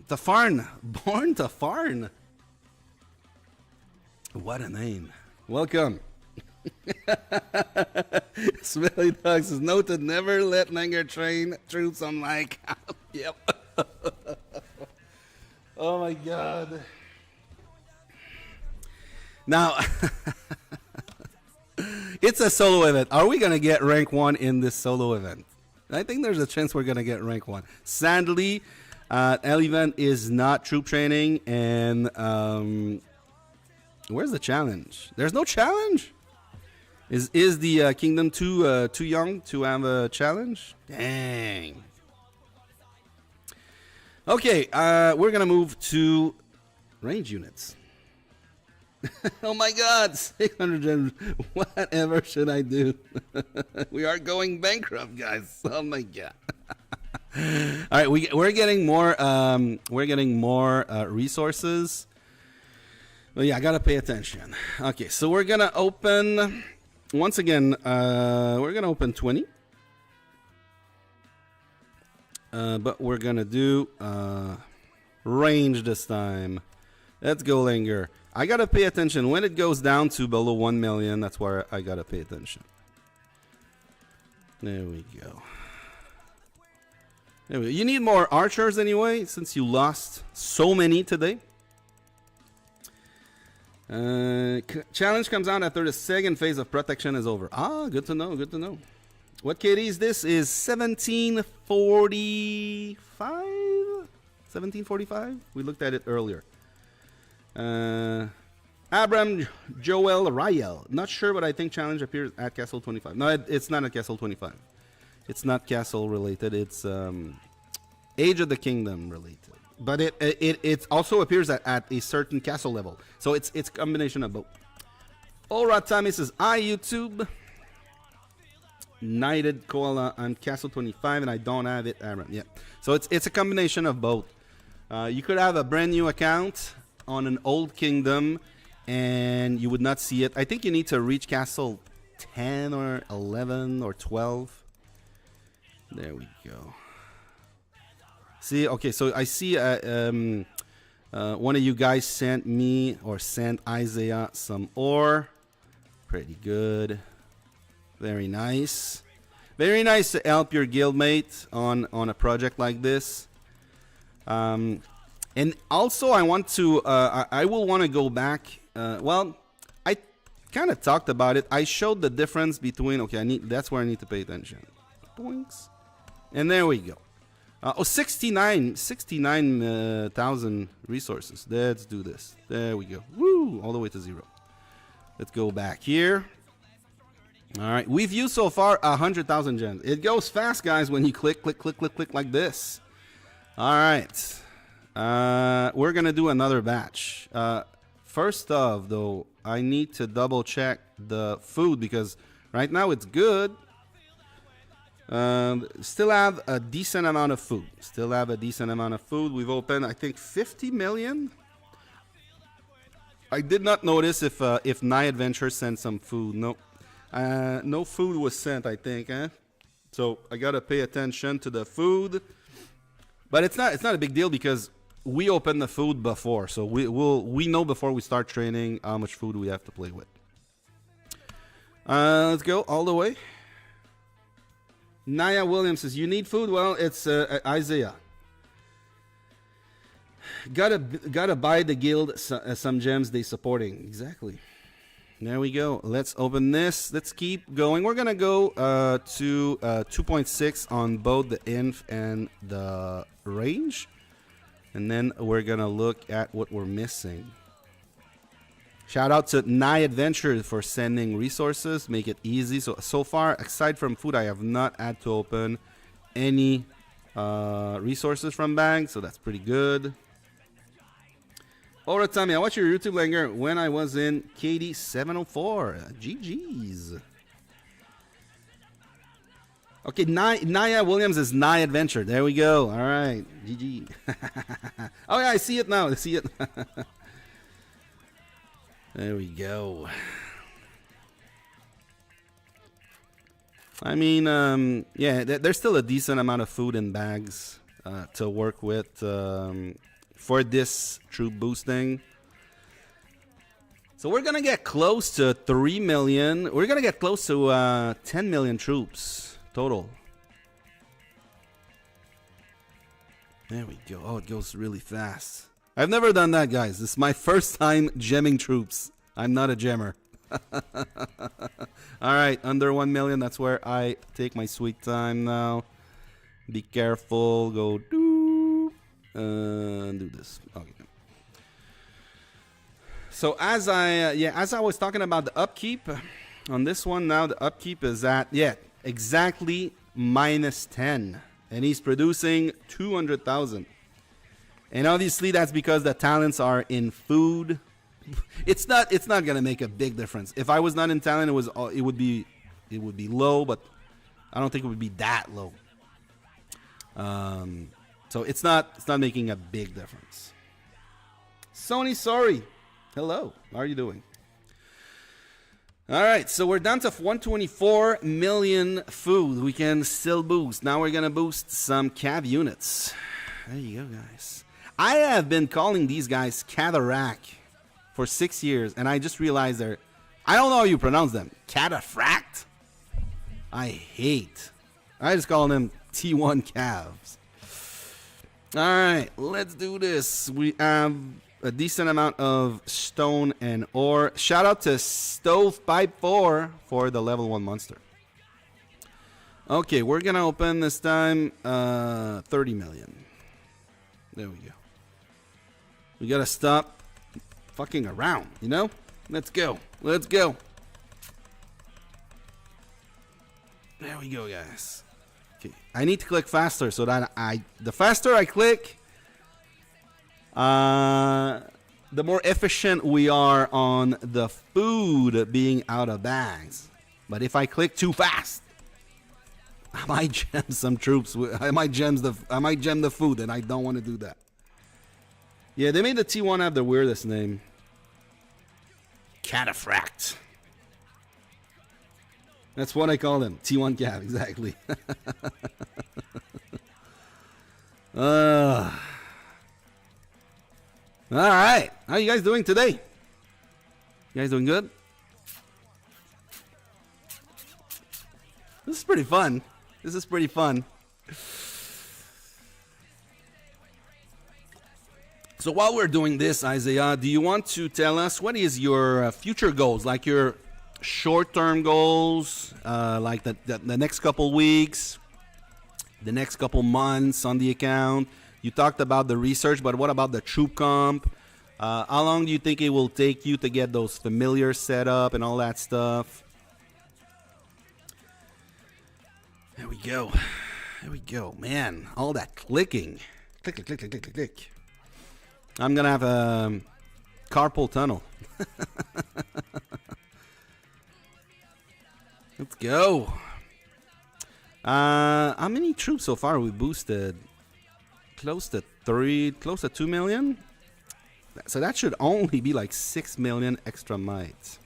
Born to Farn. What a name. Welcome. Smelly Dog says, noted, never let Langer train troops on my camp. Yep. Oh my god. Now, it's a solo event. Are we going to get rank 1 in this solo event? I think there's a chance we're going to get rank 1. Sadly, event is not troop training, and where's the challenge? There's no challenge? Is the kingdom too young to have a challenge? Dang. Okay, we're gonna move to range units. Oh my God, 600 gems. Whatever should I do? We are going bankrupt, guys. Oh my God. All right, we're getting more. We're getting more resources. Well, yeah, I gotta pay attention. Okay, so we're gonna open. Once again, we're going to open 20. But we're going to do range this time. Let's go, Langer. I got to pay attention. When it goes down to below 1 million, that's where I got to pay attention. There we go. There we go. You need more archers anyway, since you lost so many today. Challenge comes out after the second phase of protection is over. Ah, good to know, good to know. What KD is this? Is 1745? 1745? We looked at it earlier. Abram Joel Rael. Not sure, but I think challenge appears at Castle 25. No, it's not at Castle 25. It's not Castle related. It's Age of the Kingdom related. But it also appears at a certain castle level. So it's a combination of both. All right, Tommy says, hi, YouTube. Knighted Koala on Castle 25, and I don't have it. Yeah. So it's a combination of both. You could have a brand new account on an old kingdom, and you would not see it. I think you need to reach Castle 10 or 11 or 12. There we go. See, okay, so I see one of you guys sent me or sent Isaiah some ore. Pretty good. Very nice. Very nice to help your guildmate on a project like this. And also I want to, I will want to go back. Well, I kind of talked about it. I showed the difference between, okay, that's where I need to pay attention. Boinks. And there we go. 69,000 resources. Let's do this. There we go. Woo! All the way to 0. Let's go back here. All right. We've used so far 100,000 gems. It goes fast, guys, when you click like this. All right. We're going to do another batch. First off, though, I need to double check the food because right now it's good. Still have a decent amount of food. We've opened, I think, 50 million. I did not notice if Night Adventure sent some food. No, no food was sent, I think. So I gotta pay attention to the food. But it's not a big deal because we opened the food before, so we know before we start training how much food we have to play with. Let's go all the way. Naya Williams says, you need food? Well, it's Isaiah. Gotta buy the guild some gems they supporting. Exactly. There we go. Let's open this. Let's keep going. We're gonna go to 2.6 on both the inf and the range. And then we're gonna look at what we're missing. Shout out to Night Adventure for sending resources, make it easy. So far, aside from food, I have not had to open any resources from bank, so that's pretty good. Ora Tommy, I watched your YouTube langer when I was in KD 704. GG's. Okay, Naya Williams is Night Adventure. There we go. All right, GG. Oh yeah, I see it now. I see it. There we go. I mean, yeah, there's still a decent amount of food in bags to work with for this troop boosting. So we're going to get close to 3 million. We're going to get close to 10 million troops total. There we go. Oh, it goes really fast. I've never done that, guys. This is my first time gemming troops. I'm not a gemmer. Alright, under 1 million. That's where I take my sweet time now. Be careful. Go do this. Okay. So as I was talking about the upkeep on this one, now the upkeep is at exactly -10, and he's producing 200,000. And obviously that's because the talents are in food. It's not gonna make a big difference. If I was not in talent, it would be low, but I don't think it would be that low. So it's not making a big difference. Sony, sorry. Hello, how are you doing? All right, so we're down to 124 million food. We can still boost. Now we're gonna boost some cav units. There you go, guys. I have been calling these guys Cataract for 6 years, and I just realized I don't know how you pronounce them. Cataphract? I just call them T1 calves. Alright, let's do this. We have a decent amount of stone and ore. Shout out to Stovepipe 4 for the level 1 monster. Okay, we're gonna open this time 30 million. There we go. We gotta stop fucking around, you know? Let's go. Let's go. There we go, guys. Okay, I need to click faster so that the faster I click, the more efficient we are on the food being out of bags. But if I click too fast, I might gem some troops. I might gem the food, and I don't want to do that. Yeah, they made the T1 have the weirdest name. Cataphract. That's what I call them. T1 Cav, exactly. All right. How you guys doing today? You guys doing good? This is pretty fun. This is pretty fun. So while we're doing this, Isaiah, do you want to tell us what is your future goals, like your short-term goals, like the next couple weeks, the next couple months on the account? You talked about the research, but what about the troop comp? How long do you think it will take you to get those familiars set up and all that stuff? There we go. There we go. Man, all that clicking. Click, click, click, click, click, click. I'm going to have a carpal tunnel. Let's go. How many troops so far we boosted? Close to 2 million. So that should only be like 6 million extra mites.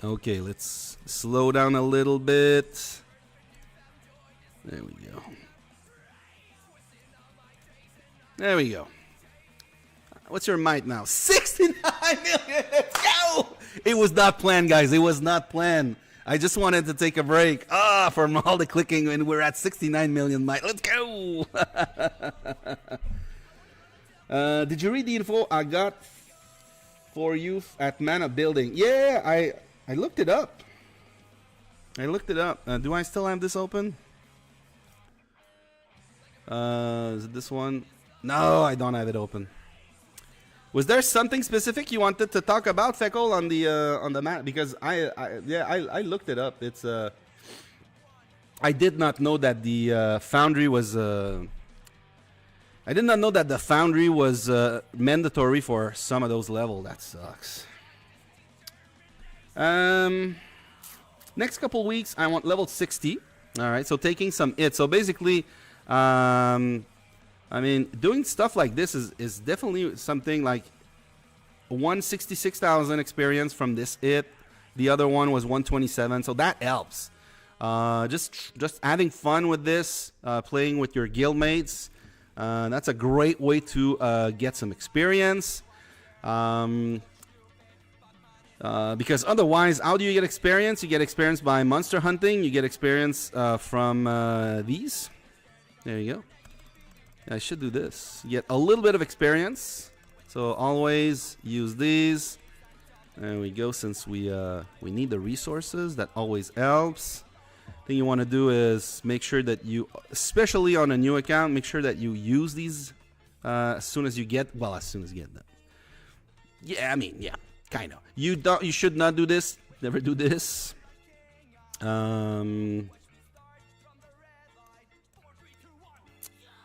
Okay, let's slow down a little bit. There we go. There we go. What's your might now? 69 million. Let's go. It was not planned, guys. It was not planned. I just wanted to take a break from all the clicking, and we're at 69 million might. Let's go. Did you read the info I got for you at Mana Building? Yeah, I looked it up. Do I still have this open? Is it this one? No, I don't have it open. Was there something specific you wanted to talk about, Feckle, on the map? Because I looked it up. It's I did not know that the foundry was mandatory for some of those levels. That sucks. Next couple weeks, I want level 60. All right, so taking some hits. So basically, I mean, doing stuff like this is definitely something like 166,000 experience from this hit. The other one was 127, so that helps. Just having fun with this, playing with your guildmates. That's a great way to get some experience. Because otherwise, how do you get experience? You get experience by monster hunting. You get experience from these. There you go. I should do this. You get a little bit of experience. So always use these. There we go. Since we need the resources, that always helps. Thing you want to do is make sure that you, especially on a new account, make sure that you use these as soon as you get them. Yeah, I mean, yeah, kind of. You should not do this. Never do this.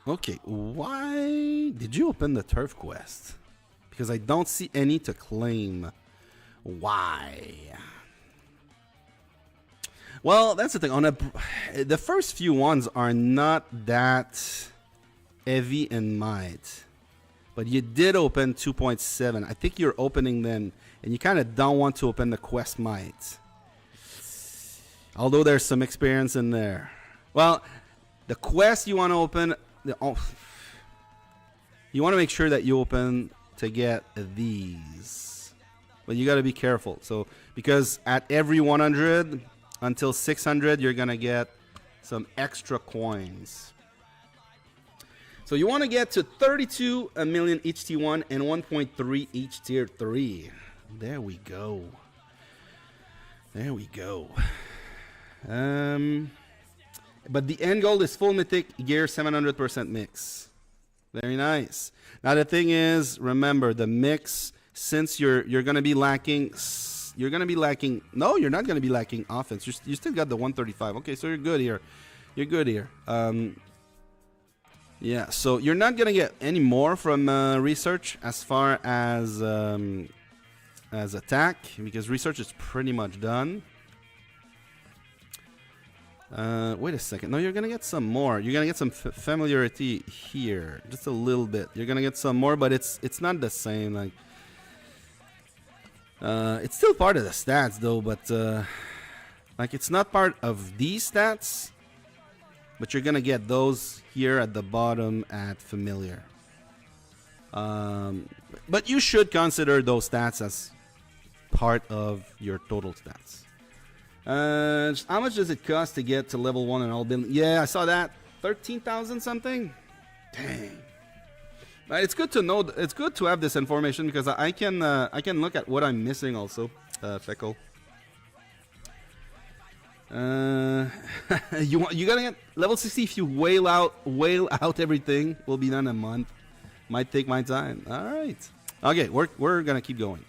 Okay, why did you open the turf quest? Because I don't see any to claim. Why? Well, that's the thing. The first few ones are not that heavy in might, but you did open 2.7. I think you're opening them, and you kind of don't want to open the quest might. Although there's some experience in there. Well, the quest you want to open, you want to make sure that you open to get these, but you got to be careful. So because at every 100 until 600, you're gonna get some extra coins. So you want to get to 32 million each T1 and 1.3 each tier 3. There we go. There we go. But the end goal is full mythic gear 700% mix. Very nice. Now the thing is, remember the mix. Since you're gonna be lacking, No, you're not gonna be lacking offense. You still got the 135. Okay, so you're good here. You're good here. Yeah. So you're not gonna get any more from research as far as attack, because research is pretty much done. Wait a second. No, you're gonna get some more. You're gonna get some familiarity here, just a little bit. You're gonna get some more, but it's not the same. Like, it's still part of the stats though, but like it's not part of these stats. But you're gonna get those here at the bottom at familiar. But you should consider those stats as part of your total stats. How much does it cost to get to level 1 and all building? Yeah, I saw that. 13,000 something? Dang. But it's good to know. It's good to have this information because I can look at what I'm missing also. Feckle. You gotta get level 60 if you whale out everything. Will be done in a month. Might take my time. All right. Okay, we're gonna keep going.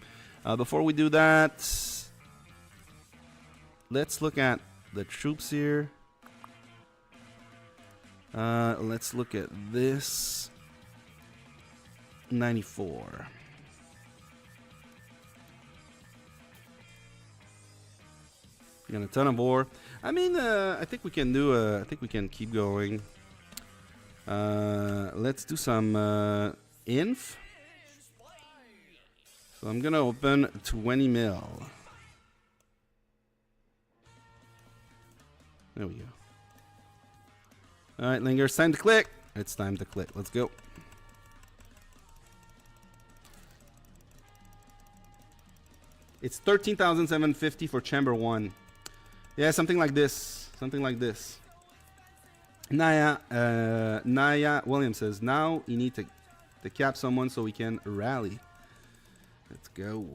Before we do that, let's look at the troops here. Let's look at this. 94. Got a ton of ore. I mean, I think we can do. I think we can keep going. Let's do some inf. So I'm gonna open 20 mil. There we go. All right, Linger, it's time to click. It's time to click. Let's go. It's 13,750 for chamber 1. Yeah, something like this. Something like this. Naya Williams says, now you need to cap someone so we can rally. Let's go.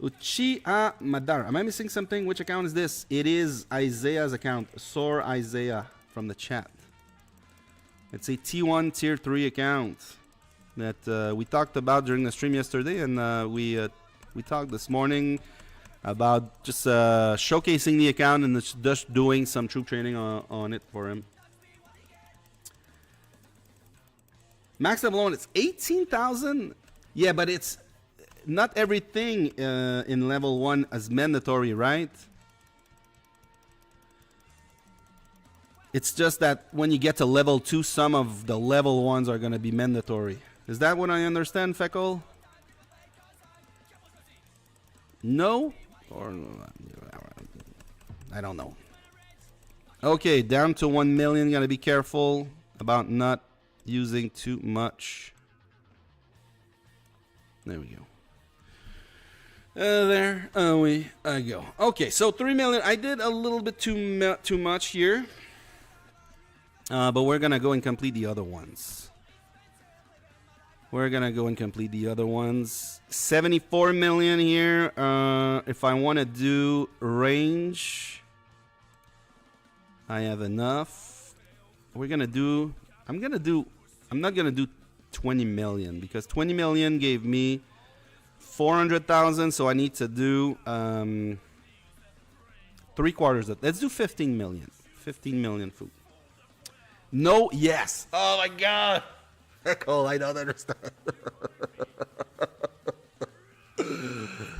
Uchiha Madara. Am I missing something? Which account is this? It is Isaiah's account. Sor Isaiah from the chat. It's a T1-T3 account that we talked about during the stream yesterday, and we talked this morning about just showcasing the account and just doing some troop training on it for him. Max level 1, it's 18,000. Yeah, but it's not everything in level 1 is mandatory, right? It's just that when you get to level 2, some of the level 1s are going to be mandatory. Is that what I understand, Feckle? No? Or I don't know. Okay, down to 1 million. Gotta be careful about not using too much. There we go. There we go. Okay, so 3 million. I did a little bit too much here. But we're gonna go and complete the other ones. We're gonna go and complete the other ones. 74 million here. If I want to do range, I have enough. We're gonna do. I'm not gonna do 20 million because 20 million gave me 400,000. So I need to do 3/4 of. Let's do 15 million. 15 million food. No. Yes. Oh my God. Cool, I don't understand.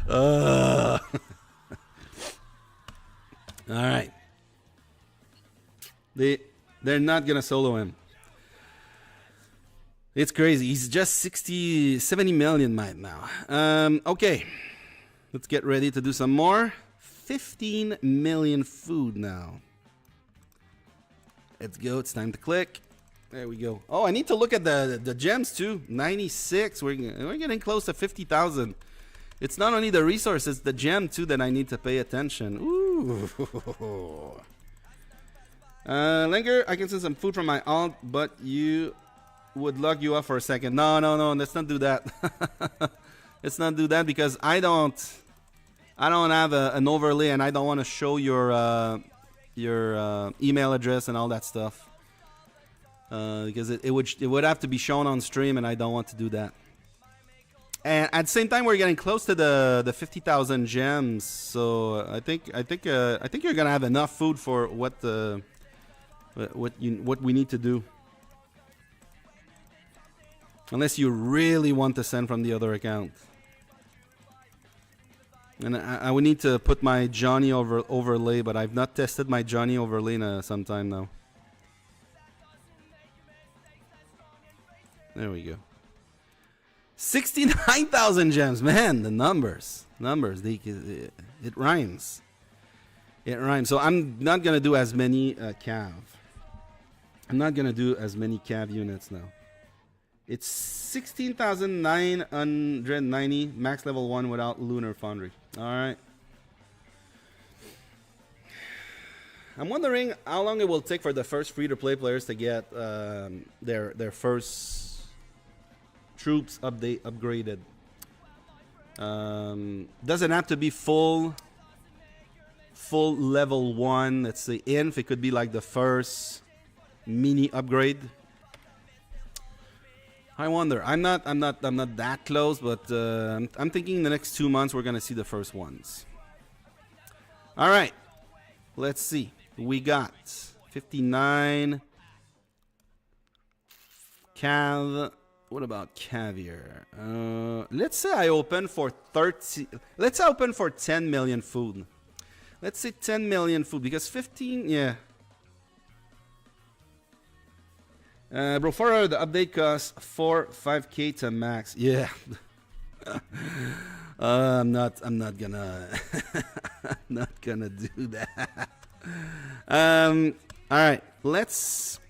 All right. They're not gonna solo him. It's crazy. He's just 70 million right now. Okay. Let's get ready to do some more. 15 million food now. Let's go. It's time to click. There we go. Oh, I need to look at the gems too. 96. We're getting close to 50,000. It's not only the resource, it's the gem too that I need to pay attention. Ooh. Linger, I can send some food from my aunt, but you would log you up for a second. No. Let's not do that. Let's not do that because I don't have an overlay and I don't want to show your email address and all that stuff. Because it would have to be shown on stream, and I don't want to do that. And at the same time, we're getting close to the 50,000 gems, so I think you're gonna have enough food for what we need to do. Unless you really want to send from the other account. And I would need to put my Johnny overlay, but I've not tested my Johnny overlay in some time now. There we go. 69,000 gems. Man, the numbers. It rhymes. It rhymes. So I'm not going to do as many cav. I'm not going to do as many cav units now. It's 16,990 max level 1 without Lunar Foundry. All right. I'm wondering how long it will take for the first free-to-play players to get their first troops upgraded. Doesn't have to be full level 1. Let's say inf. It could be like the first mini upgrade. I wonder. I'm not that close, but I'm thinking in the next 2 months we're gonna see the first ones. All right, let's see. We got 59 cav. What about caviar? Let's say I open for 30. Let's open for 10 million food. Let's say 10 million food because 15. Yeah. Bro, for the update costs 5K to max. Yeah. I'm not gonna not gonna do that. All right, let's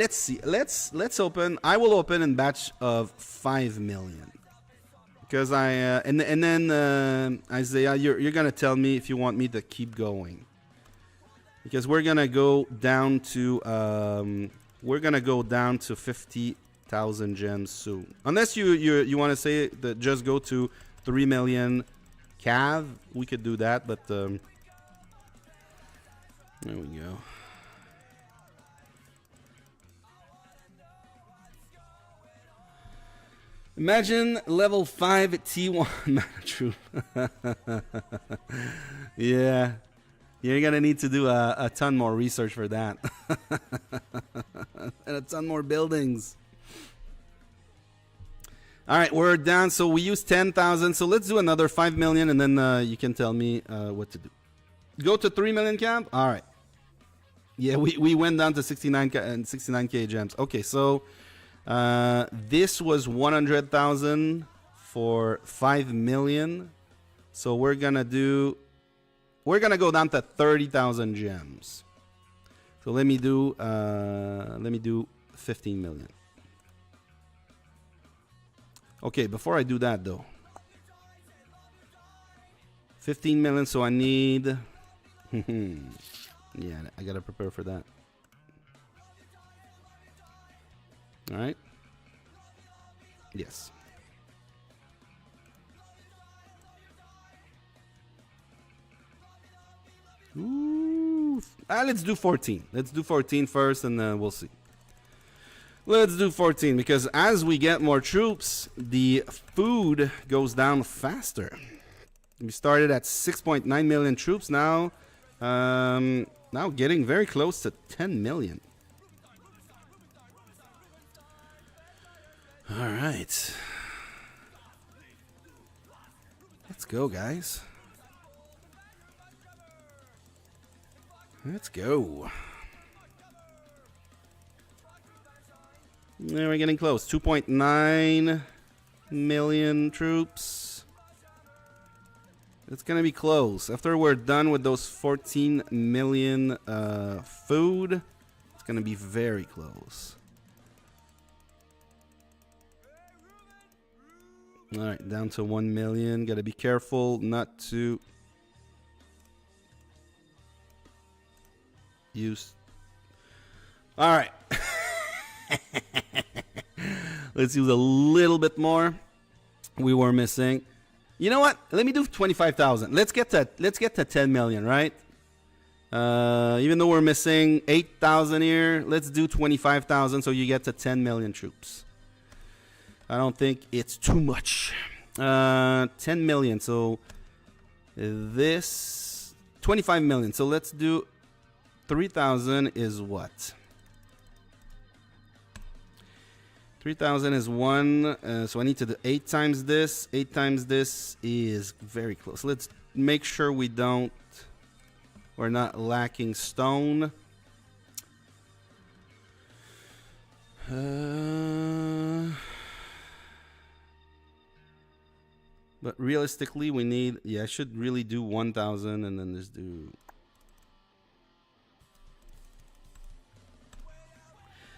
see. Let's open. I will open in batch of 5 million because and then Isaiah, you're gonna tell me if you want me to keep going. Because we're gonna go down to 50,000 gems soon. Unless you want to say that just go to 3 million cav, we could do that. But there we go. Imagine level 5 T1 mana troop. Yeah. You're going to need to do a ton more research for that. And a ton more buildings. All right, we're down. So we used 10,000. So let's do another 5 million and then you can tell me what to do. Go to 3 million camp? All right. Yeah, we went down to 69K gems. Okay, so this was 100,000 for 5 million. So we're going to go down to 30,000 gems. So let me do 15 million. Okay, before I do that though, 15 million. So I need, yeah, I gotta prepare for that. All right. Yes. Ooh. Let's do 14. Let's do 14 first and then we'll see. Let's do 14 because as we get more troops, the food goes down faster. We started at 6.9 million troops now. Now getting very close to 10 million. All right. Let's go, guys. Let's go. There, we're getting close. 2.9 million troops. It's gonna be close. After we're done with those 14 million food, it's gonna be very close. All right, down to 1 million. Gotta be careful not to use. All right. Let's use a little bit more. We were missing. You know what? Let me do 25,000. Let's get to 10 million, right? Even though we're missing 8,000 here, let's do 25,000 so you get to 10 million troops. I don't think it's too much. 10 million. So this 25 million. So let's do 3,000 is what? 3,000 is 1, so I need to do 8 times this. 8 times this is very close. Let's make sure we're not lacking stone. But realistically, we need, I should really do 1,000 and then just do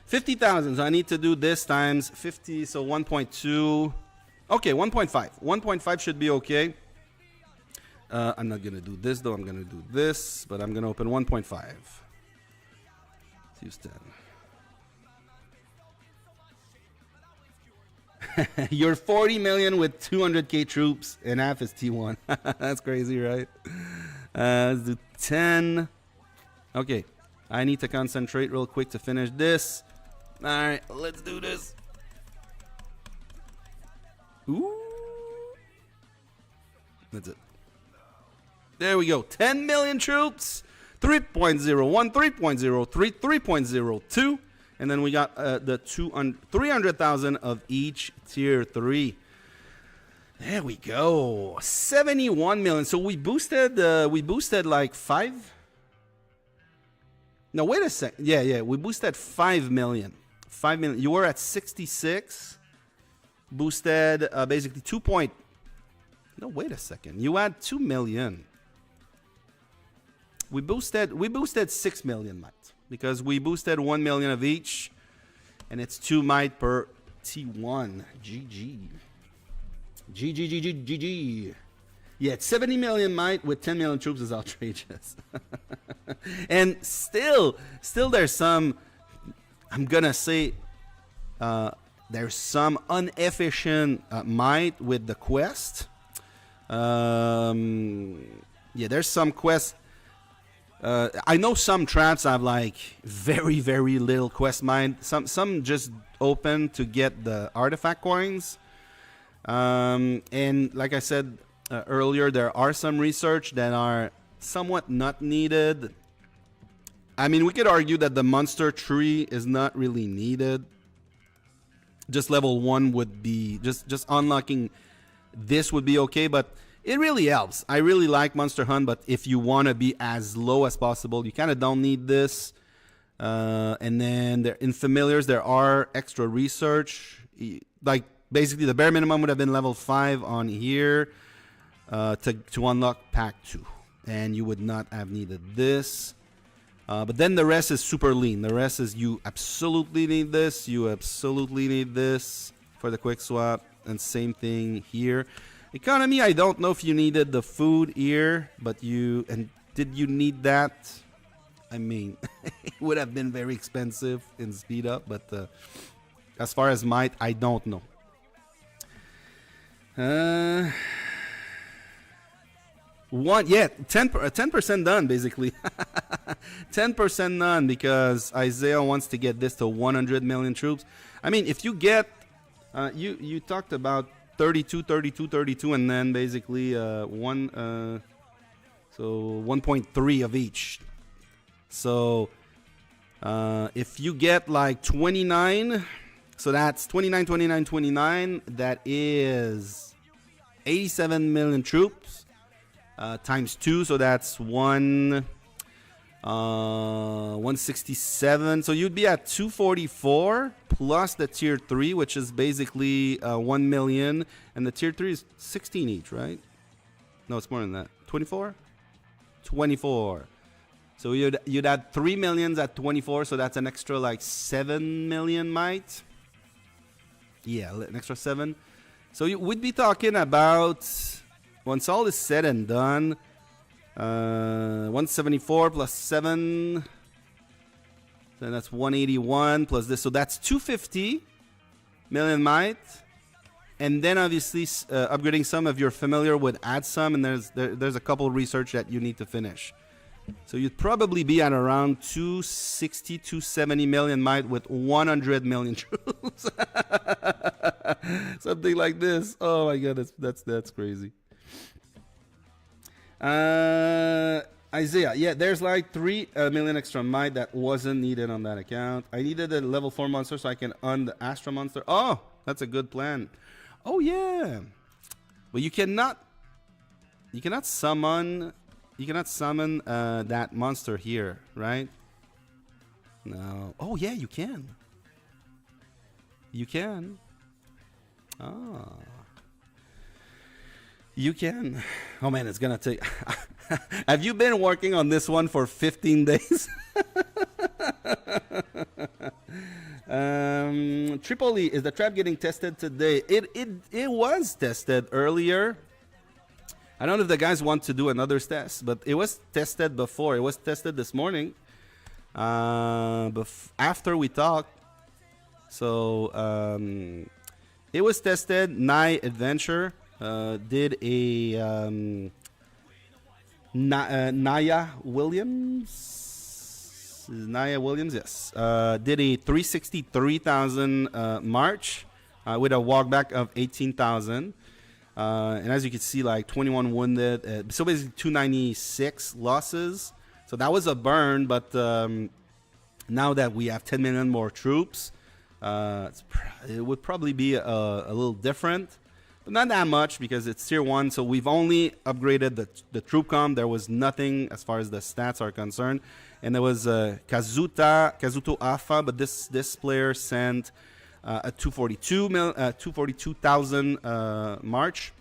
50,000. So I need to do this times 50, so 1.2. Okay, 1.5. 1.5 should be okay. I'm not going to do this, though. I'm going to do this, but I'm going to open 1.5. Let's use 10. You're 40 million with 200k troops, and half is T1. That's crazy, right? Let's do 10. Okay, I need to concentrate real quick to finish this. All right, let's do this. Ooh. That's it. There we go. 10 million troops. 3.01, 3.03, 3.02. And then we got the 300,000 of each tier 3. There we go. 71 million. So we boosted like 5. No, wait a second. Yeah. We boosted 5 million. 5 million. You were at 66. Boosted basically 2 point. No, wait a second. You had 2 million. We boosted 6 million might because we boosted 1 million of each, and it's 2 might per T1. GG. Yeah, 70 million might with 10 million troops is outrageous. And still there's some, I'm gonna say, there's some inefficient might with the quest. Yeah, there's some quests. I know some traps have like very, very little quest mine. Some just open to get the artifact coins. And like I said earlier, there are some research that are somewhat not needed. I mean, we could argue that the monster tree is not really needed. Just level 1 would be just unlocking this would be okay, but it really helps. I really like Monster Hunt, but if you want to be as low as possible, you kind of don't need this. And then in familiars, there are extra research. Like basically, the bare minimum would have been level 5 on here to unlock pack 2, and you would not have needed this. But then the rest is super lean. The rest is you absolutely need this. You absolutely need this for the quick swap, and same thing here. Economy, I don't know if you needed the food here, but did you need that? I mean, it would have been very expensive in speed up, but as far as might, I don't know. 10% done basically. 10% done because Isaiah wants to get this to 100 million troops. I mean, if you get, you talked about 32, 32, 32, and then basically so 1.3 of each. So if you get like 29, so that's 29, 29, 29, that is 87 million troops times 2, so that's 167. So you'd be at 244 plus the tier 3, which is basically 1 million, and the tier 3 is 16 each, right? No, it's more than that. 24. So you'd add 3 millions at 24, so that's an extra like 7 million might. Yeah, an extra 7. So we'd be talking about, once all is said and done, 174 plus 7, then that's 181 plus this, so that's 250 million might. And then obviously upgrading some of your familiar would add some, and there's a couple research that you need to finish. So you'd probably be at around 260, 270 million might with 100 million troops. Something like this. Oh my god, that's crazy. Isaiah, yeah, there's like 3 million extra might that wasn't needed on that account. I needed a level 4 monster so I can earn the Astra monster. Oh, that's a good plan. Oh yeah, but you cannot summon that monster here, right? No. Oh yeah, you can. You can. Oh. You can. Oh man, it's gonna take. Have you been working on this one for 15 days? Tripoli, is the trap getting tested today? It was tested earlier. I don't know if the guys want to do another test, but it was tested before. It was tested this morning. After we talked. So it was tested. Nye Adventure did a Naya Williams, yes, did a 363,000 March with a walkback of 18,000. And as you can see, like 21 wounded, so basically 296 losses. So that was a burn, but now that we have 10 million more troops, it would probably be a little different, but not that much because it's tier 1. So we've only upgraded the troop com. There was nothing as far as the stats are concerned, and there was Kazuto Alpha, but this player sent a 242,000 March,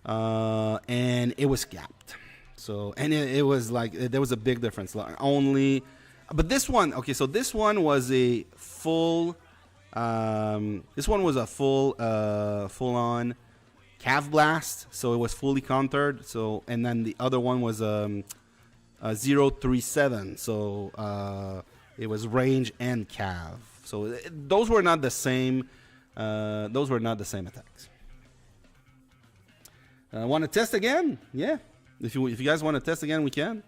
and it was capped. So and it was like there was a big difference. Like only, but this one, okay. So this one was a full. This one was a full on Cav Blast, so it was fully countered. So and then the other one was a 037, so it was range and Cav. So those were not the same. Those were not the same attacks. Want to test again? Yeah. If you guys want to test again, we can.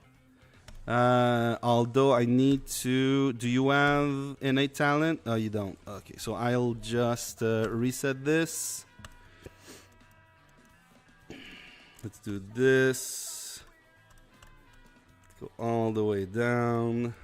Although I need to. Do you have innate talent? Oh, you don't. Okay, so I'll just reset this. Let's do this. Go all the way down.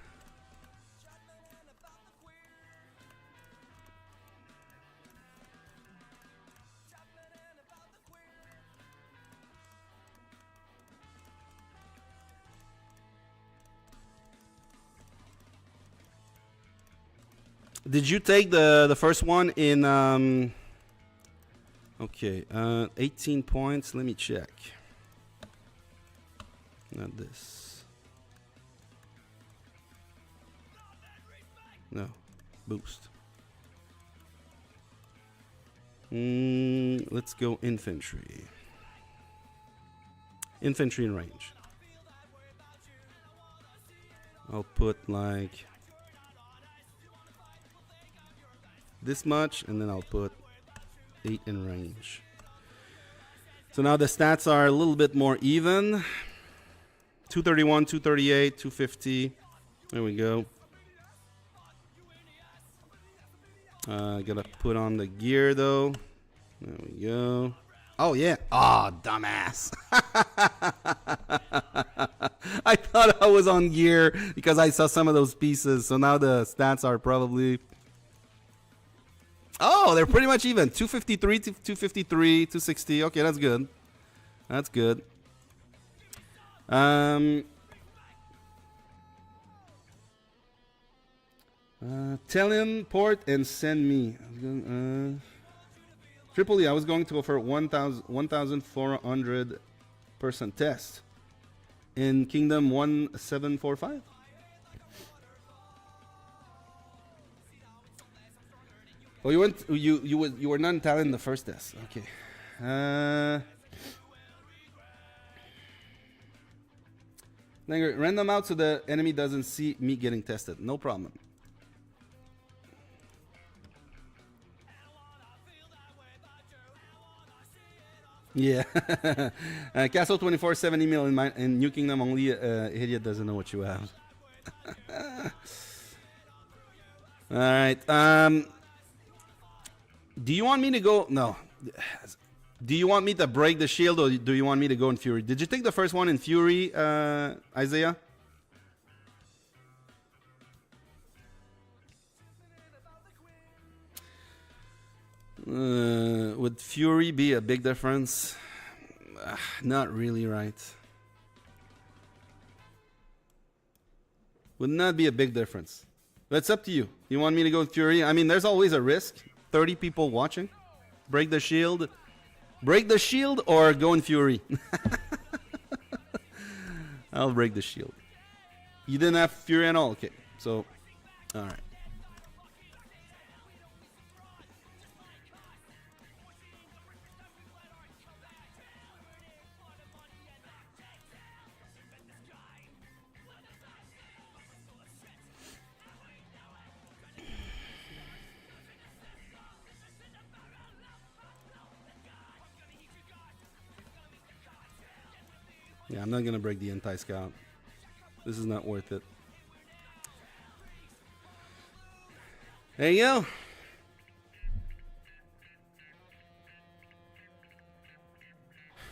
Did you take the first one in okay, 18 points. Let me check. Not this. No. Boost. Let's go infantry. Infantry in range. I'll put like this much, and then I'll put 8 in range. So now the stats are a little bit more even. 231, 238, 250. There we go. Gotta put on the gear though. There we go. Oh yeah. Oh, dumbass. I thought I was on gear because I saw some of those pieces. So now the stats are probably. Oh, they're pretty much even. 253, 253, 260. Okay, that's good. That's good. Tell him port and send me. Tripoli, I was going to go for 1,400 person test in Kingdom 1745. Oh, you went. You were not in talent in the first test. Okay. Random out so the enemy doesn't see me getting tested. No problem. Yeah. Castle 24, 70 mil in New Kingdom. Only idiot doesn't know what you have. All right. Do you want me to go? No. Do you want me to break the shield or do you want me to go in Fury? Did you take the first one in Fury, Isaiah? Would Fury be a big difference? Not really, right? Would not be a big difference. But it's up to you. You want me to go with Fury? I mean, there's always a risk. 30 people watching. Break the shield. Break the shield or go in Fury? I'll break the shield. You didn't have Fury at all? Okay. So, alright. Yeah, I'm not gonna break the anti-scout. This is not worth it. There you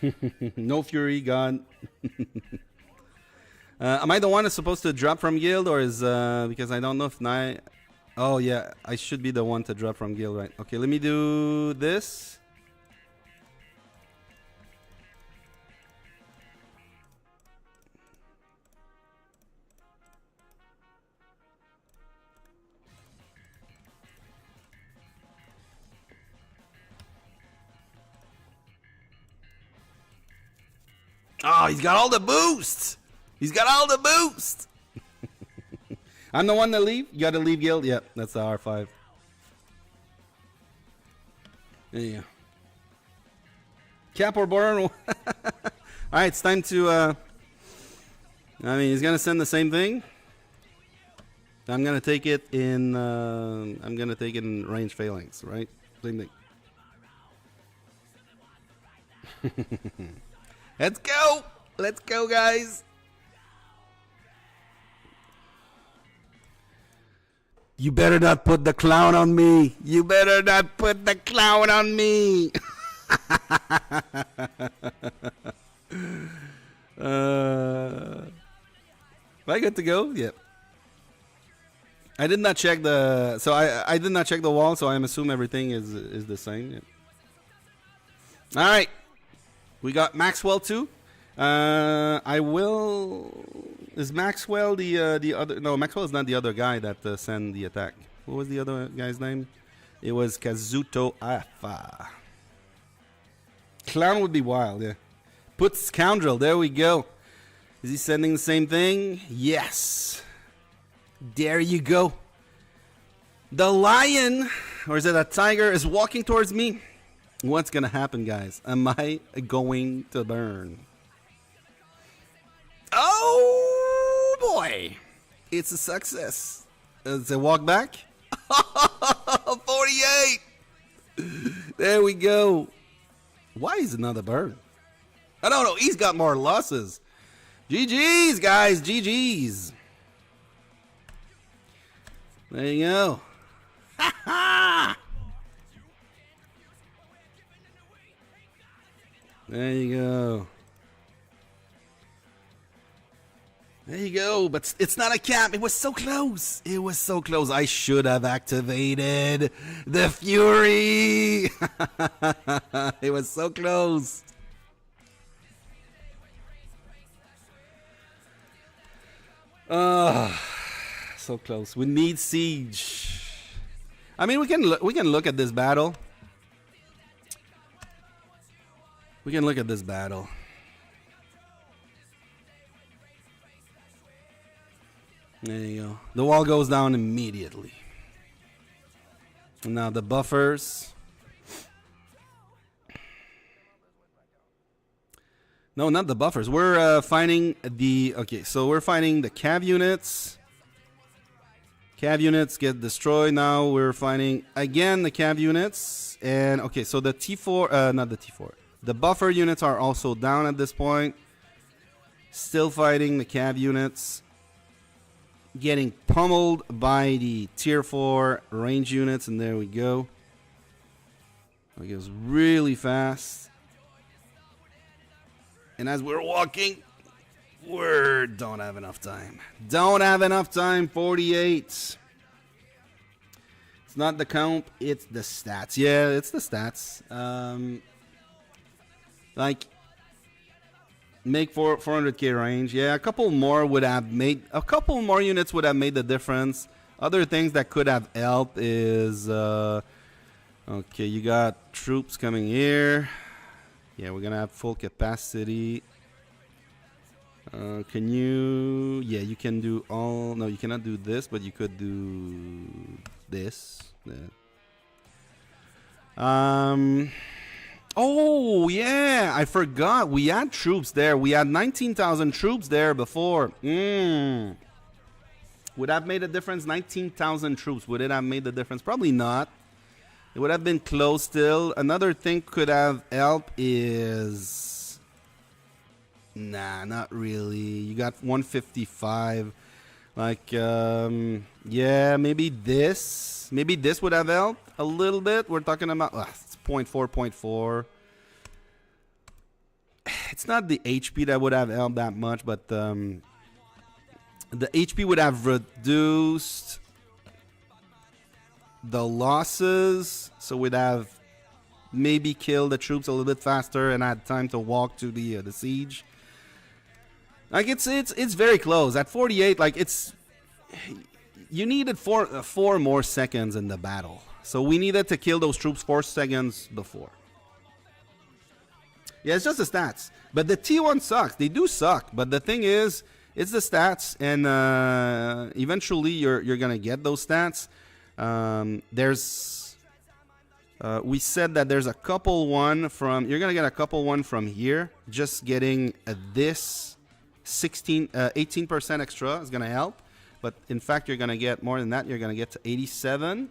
go. No Fury, God. Am I the one that's supposed to drop from guild, or is because I don't know if I... Oh yeah, I should be the one to drop from guild, right? Okay, let me do this. Oh, he's got all the boosts. He's got all the boosts. I'm the one to leave. You got to leave guild. Yep, that's the R5. There you go. Cap or burn. All right, it's time to. I mean, he's gonna send the same thing. I'm gonna take it in. I'm gonna take it in range phalanx. Right, same thing. Let's go! Let's go, guys! You better not put the clown on me! You better not put the clown on me! Am I good to go? Yep. I did not check the... So I did not check the wall, so I assume everything is the same. Yep. Alright. We got Maxwell too. I will. Is Maxwell the other? No, Maxwell is not the other guy that sent the attack. What was the other guy's name? It was Kazuto Afa. Clown would be wild, yeah. Put Scoundrel. There we go. Is he sending the same thing? Yes. There you go. The lion, or is it a tiger, is walking towards me. What's gonna happen, guys? Am I going to burn? Oh boy! It's a success. Does it walk back? 48! There we go. Why is it not a burn? I don't know. He's got more losses. GG's, guys. GG's. There you go. Ha ha! There you go. There you go. But it's not a cap. It was so close. It was so close. I should have activated the Fury. It was so close. So close. We need siege. I mean, we can look at this battle. We can look at this battle. There you go. The wall goes down immediately. Now the buffers. No, not the buffers. We're finding the... Okay, so we're finding the cav units. Cav units get destroyed. Now we're finding, again, the cav units. And, okay, so the T4... not the T4. The buffer units are also down at this point. Still fighting the cav units. Getting pummeled by the tier 4 range units. And there we go. It goes really fast. And as we're walking, we don't have enough time. Don't have enough time. 48. It's not the count, it's the stats. Yeah, it's the stats. Like, make 400k range. Yeah, a couple more units would have made the difference. Other things that could have helped is okay, you got troops coming here. Yeah, we're gonna have full capacity. Can you? Yeah, you can do all. No, you cannot do this, but you could do this. Yeah. Oh yeah, I forgot. We had troops there. We had 19,000 troops there before. Would have made a difference. 19,000 troops. Would it have made the difference? Probably not. It would have been close still. Another thing could have helped is... Nah, not really. You got 155. Like, yeah, maybe this. Maybe this would have helped a little bit. We're talking about... it's 0.4, 0.4. It's not the HP that would have helped that much, but the HP would have reduced the losses, so we'd have maybe killed the troops a little bit faster and had time to walk to the siege. Like it's very close at 48. Like you needed four more seconds in the battle, so we needed to kill those troops 4 seconds before. Yeah, it's just the stats, but the T1 sucks. They do suck, but the thing is, it's the stats, and eventually you're gonna get those stats. We said that there's a couple one from, you're gonna get a couple one from here. Just getting this 18% extra is gonna help, but in fact you're gonna get more than that. You're gonna get to 87,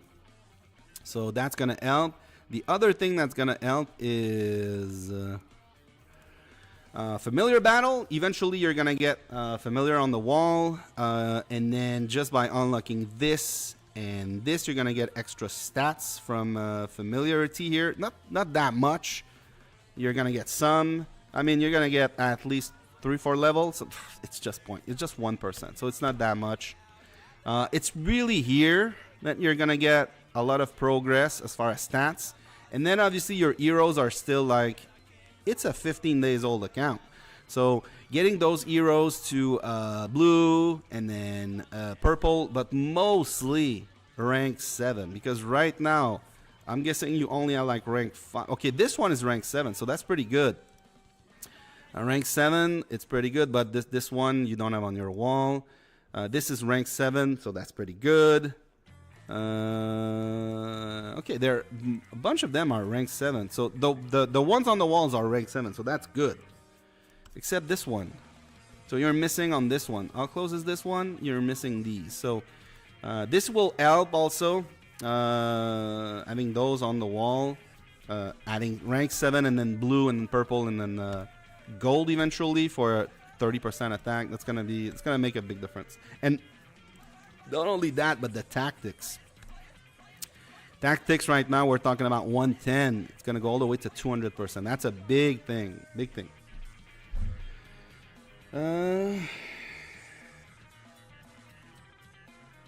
so that's gonna help. The other thing that's gonna help is familiar battle. Eventually you're gonna get familiar on the wall, and then just by unlocking this and this, you're gonna get extra stats from familiarity here. Not that much. You're gonna get some. I mean, you're gonna get at least 3-4 levels. So it's just 1%, so it's not that much. It's really here that you're gonna get a lot of progress as far as stats, and then obviously your heroes are still like, it's a 15 days old account, so getting those heroes to blue and then purple, but mostly rank 7, because right now I'm guessing you only are like rank 5. Okay, this one is rank 7, so that's pretty good. Rank 7, it's pretty good, but this one you don't have on your wall. This is rank 7, so that's pretty good. Okay, there a bunch of them are rank 7, so the ones on the walls are rank 7, so that's good, except this one. So you're missing on this one. How close is this one? You're missing these, so this will help also, having those on the wall, adding rank 7 and then blue and then purple and then gold eventually for 30% attack. It's gonna make a big difference. And not only that, but the tactics. Tactics right now, we're talking about 110. It's going to go all the way to 200%. That's a big thing. Big thing.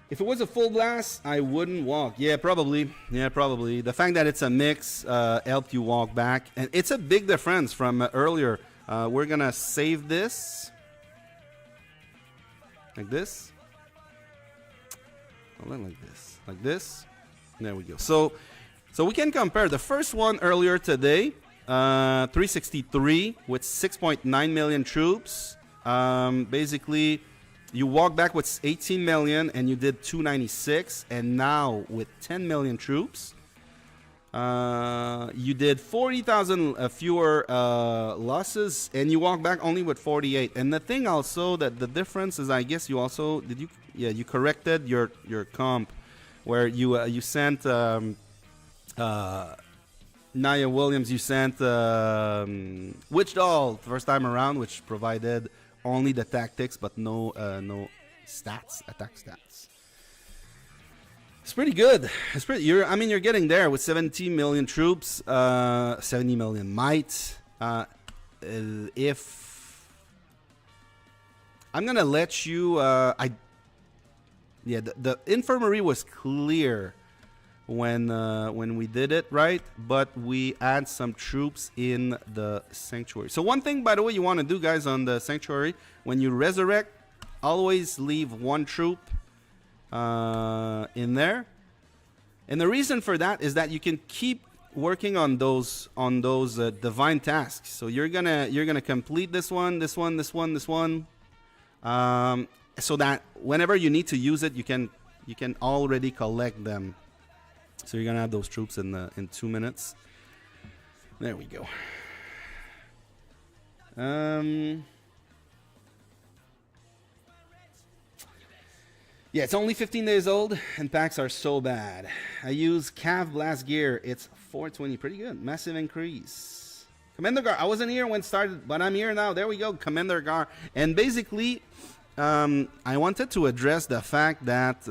If it was a full blast, I wouldn't walk. Yeah, probably. Yeah, probably. The fact that it's a mix helped you walk back. And it's a big difference from earlier. We're going to save this. Like this. Like this, like this. There we go. So we can compare the first one earlier today, 363 with 6.9 million troops. Basically, you walk back with 18 million and you did 296, and now with 10 million troops, you did 40,000 fewer losses, and you walk back only with 48. And the thing also that the difference is, I guess you also you corrected your comp, where you sent Nia Williams, you sent Witch Doll first time around, which provided only the tactics but no stats, attack stats. It's pretty good. It's pretty. You're getting there with 70 million troops, 70 million might. if I'm gonna let you, the infirmary was clear when we did it, right? But we add some troops in the sanctuary. So one thing, by the way, you want to do, guys, on the sanctuary, when you resurrect, always leave one troop in there. And the reason for that is that you can keep working on those divine tasks. So you're gonna complete this one, so that whenever you need to use it, you can already collect them. So you're gonna have those troops in 2 minutes. There we go. Yeah, it's only 15 days old, and packs are so bad. I use Cav Blast gear. It's 420. Pretty good. Massive increase. Commander Gar. I wasn't here when it started, but I'm here now. There we go. Commander Gar. And basically, I wanted to address the fact that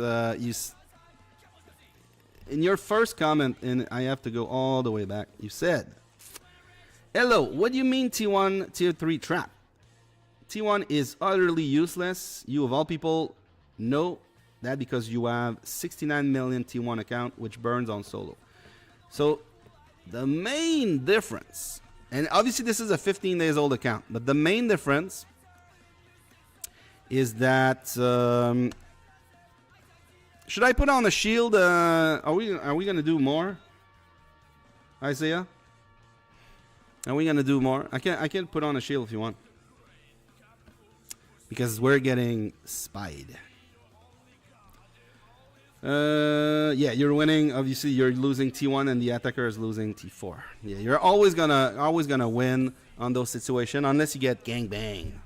in your first comment, and I have to go all the way back, you said, hello, what do you mean T1-T3 trap? T1 is utterly useless. You, of all people, know that because you have 69 million T1 account, which burns on solo. So the main difference, and obviously this is a 15 days old account, but the main difference is that should I put on a shield? Are we gonna do more, Isaiah? Are we gonna do more? I can put on a shield if you want, because we're getting spied. Yeah, you're winning. Obviously, you're losing T1, and the attacker is losing T4. Yeah, you're always gonna win on those situations unless you get gang bang.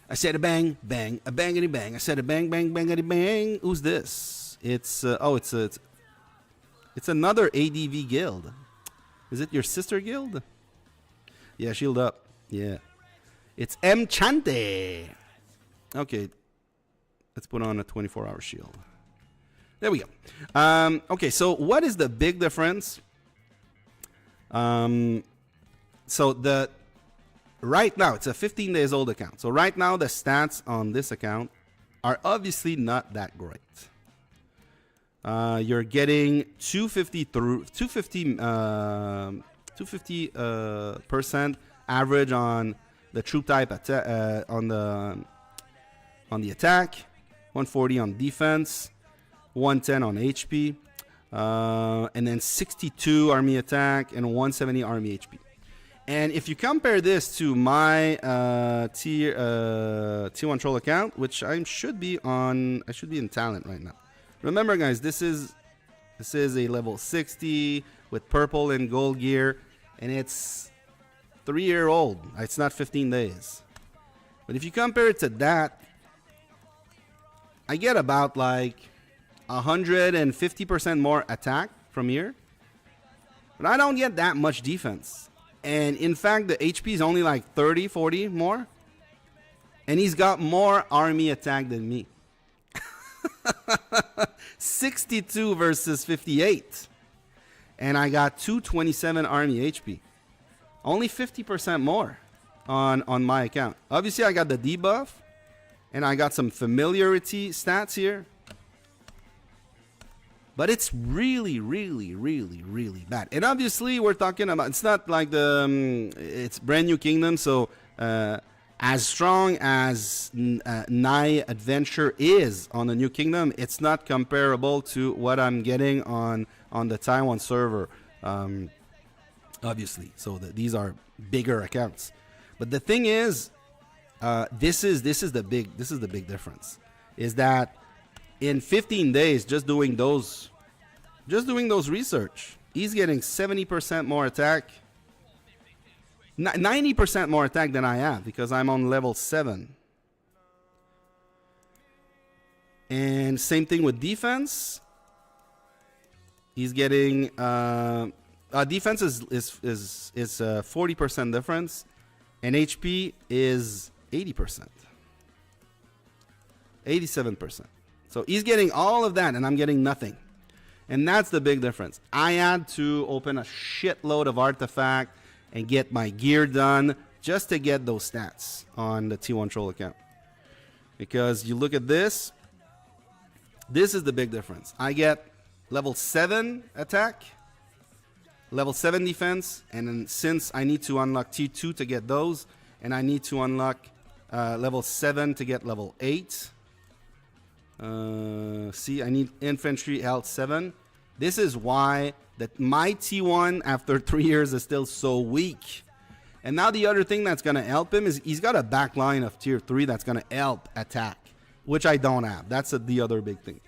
I said a bang bang, a bangity bang. I said a bang bang bangity bang. Who's this? It's it's another ADV guild. Is it your sister guild? Yeah, shield up. Yeah, it's M Chante. Okay, let's put on a 24-hour shield. There we go. Okay, so what is the big difference? So right now, it's a 15 days old account. So right now, the stats on this account are obviously not that great. You're getting 250% average on the troop type on the attack, 140 on defense, 110 on HP, and then 62 army attack and 170 army HP. And if you compare this to my T1 troll account, which I should be in talent right now. Remember, guys, this is a level 60 with purple and gold gear, and it's 3-year-old. It's not 15 days. But if you compare it to that, I get about like 150% more attack from here, but I don't get that much defense. And in fact, the HP is only like 30, 40 more, and he's got more army attack than me. 62 versus 58, and I got 227 army HP, only 50% more on my account. Obviously, I got the debuff, and I got some familiarity stats here. But it's really, really, really, really bad. And obviously, we're talking about, it's not like it's brand new kingdom. So as strong as Nye Adventure is on the new kingdom, it's not comparable to what I'm getting on the Taiwan server. Obviously, so these are bigger accounts. But the thing is, this is the big difference. Is that in 15 days, just doing those research, he's getting 70% more attack, 90% more attack than I have because I'm on level 7. And same thing with defense. He's getting defense is 40% difference, and HP is 80%, 87%. So he's getting all of that, and I'm getting nothing. And that's the big difference. I had to open a shitload of artifact and get my gear done just to get those stats on the T1 troll account. Because you look at this, this is the big difference. I get level 7 attack, level 7 defense, and then since I need to unlock T2 to get those, and I need to unlock level 7 to get level 8. See, I need infantry health 7. This is why that my T1 after 3 years is still so weak. And now the other thing that's going to help him is he's got a back line of tier 3 that's going to help attack, which I don't have. That's the other big thing.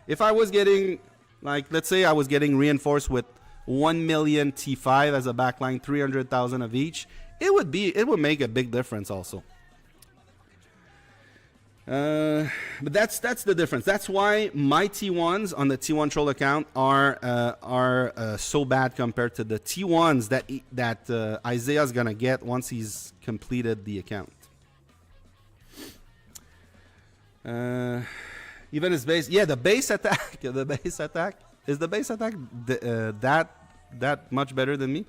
If I was getting, like, let's say I was getting reinforced with 1 million T5 as a backline, 300,000 of each, it would make a big difference also. But that's the difference. That's why my T1s on the T1 troll account are so bad compared to the T1s that Isaiah is gonna get once he's completed the account. Even his base, yeah, the base attack, is the base attack that much better than me?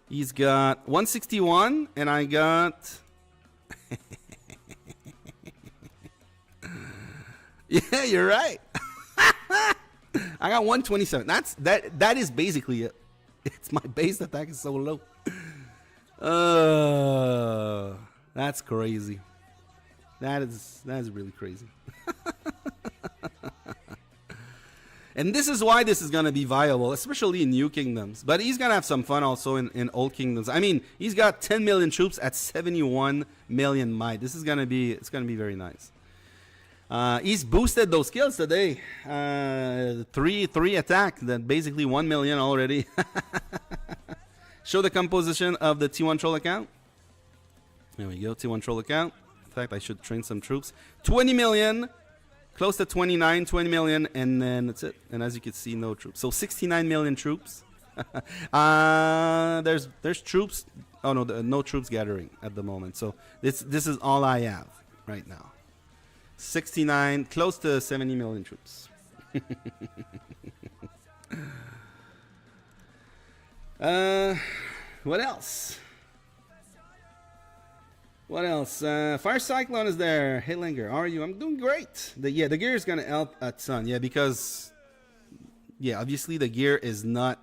He's got 161, and I got. Yeah, you're right. I got 127. That is basically it. It's my base attack is so low. That's crazy. That is really crazy. And this is why this is going to be viable, especially in new kingdoms. But he's going to have some fun also in old kingdoms. I mean, he's got 10 million troops at 71 million might. This is going to be, it's going to be very nice. He's boosted those skills today. Three attack, that basically 1 million already. Show the composition of the T1 troll account. There we go, T1 troll account. In fact, I should train some troops. 20 million. Close to 29, 20 million, and then that's it. And as you can see, no troops. So 69 million troops. There's troops. Oh no, no troops gathering at the moment. So this is all I have right now. 69, close to 70 million troops. What else? What else? Fire Cyclone is there. Hey Linger, how are you? I'm doing great. The gear is going to help a ton. Yeah, because, yeah, obviously the gear is not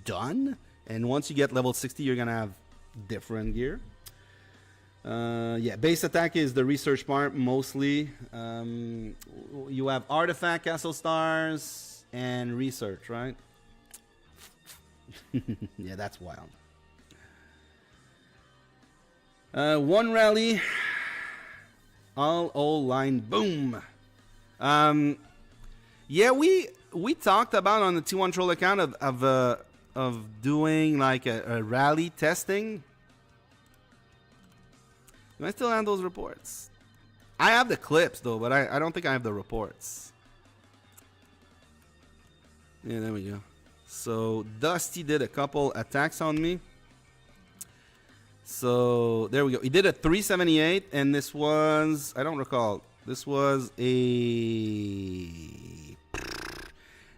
done. And once you get level 60, you're going to have different gear. Yeah, base attack is the research part mostly. You have artifact, castle stars, and research, right? Yeah, that's wild. One rally, all line, boom. Yeah, we talked about on the T1 troll account of doing like a rally testing. Do I still have those reports? I have the clips though, but I don't think I have the reports. Yeah, there we go. So Dusty did a couple attacks on me. So there we go. He did a 378, and this was, I don't recall. This was it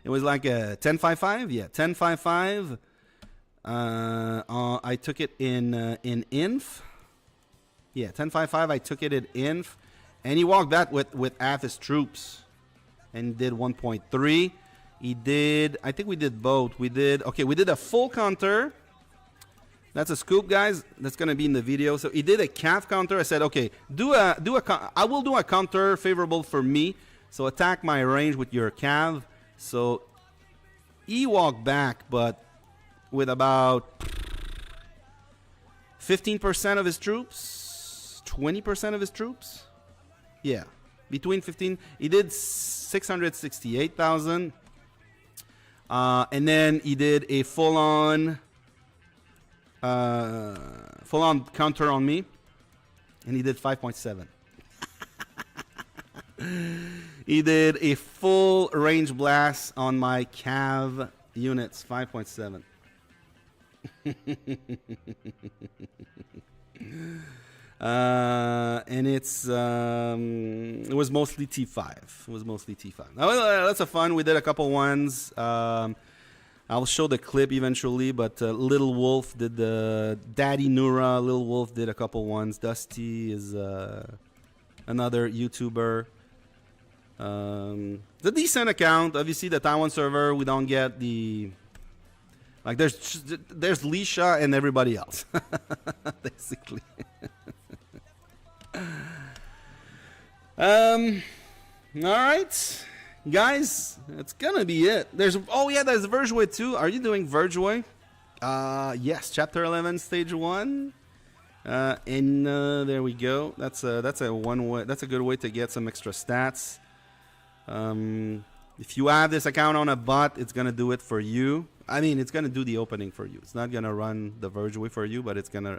was like a 1055. Yeah, 1055. I took it in inf. Yeah, 1055. I took it in inf, and he walked that with half his troops, and did 1.3. He did. I think we did both. We did a full counter. That's a scoop, guys. That's gonna be in the video. So he did a calf counter. I said, okay, I will do a counter favorable for me. So attack my range with your calf. So he walked back, but with about 15% of his troops, 20% of his troops. Yeah, between 15. He did 668,000, and then he did a full-on counter on me, and he did 5.7. He did a full range blast on my cav units, 5.7. And it was mostly T5. It was mostly T5. Lots of fun. We did a couple ones. I'll show the clip eventually, but Little Wolf did the Daddy Nura. Little Wolf did a couple ones. Dusty is another YouTuber. The decent account. Obviously, the Taiwan server, we don't get the... Like, there's Lisha and everybody else, basically. All right. Guys, that's gonna be it. There's Vergeway too. Are you doing Vergeway? Yes, chapter 11, stage 1. And there we go. That's a good way to get some extra stats. If you have this account on a bot, it's gonna do it for you. I mean, it's gonna do the opening for you. It's not gonna run the Vergeway for you, but it's gonna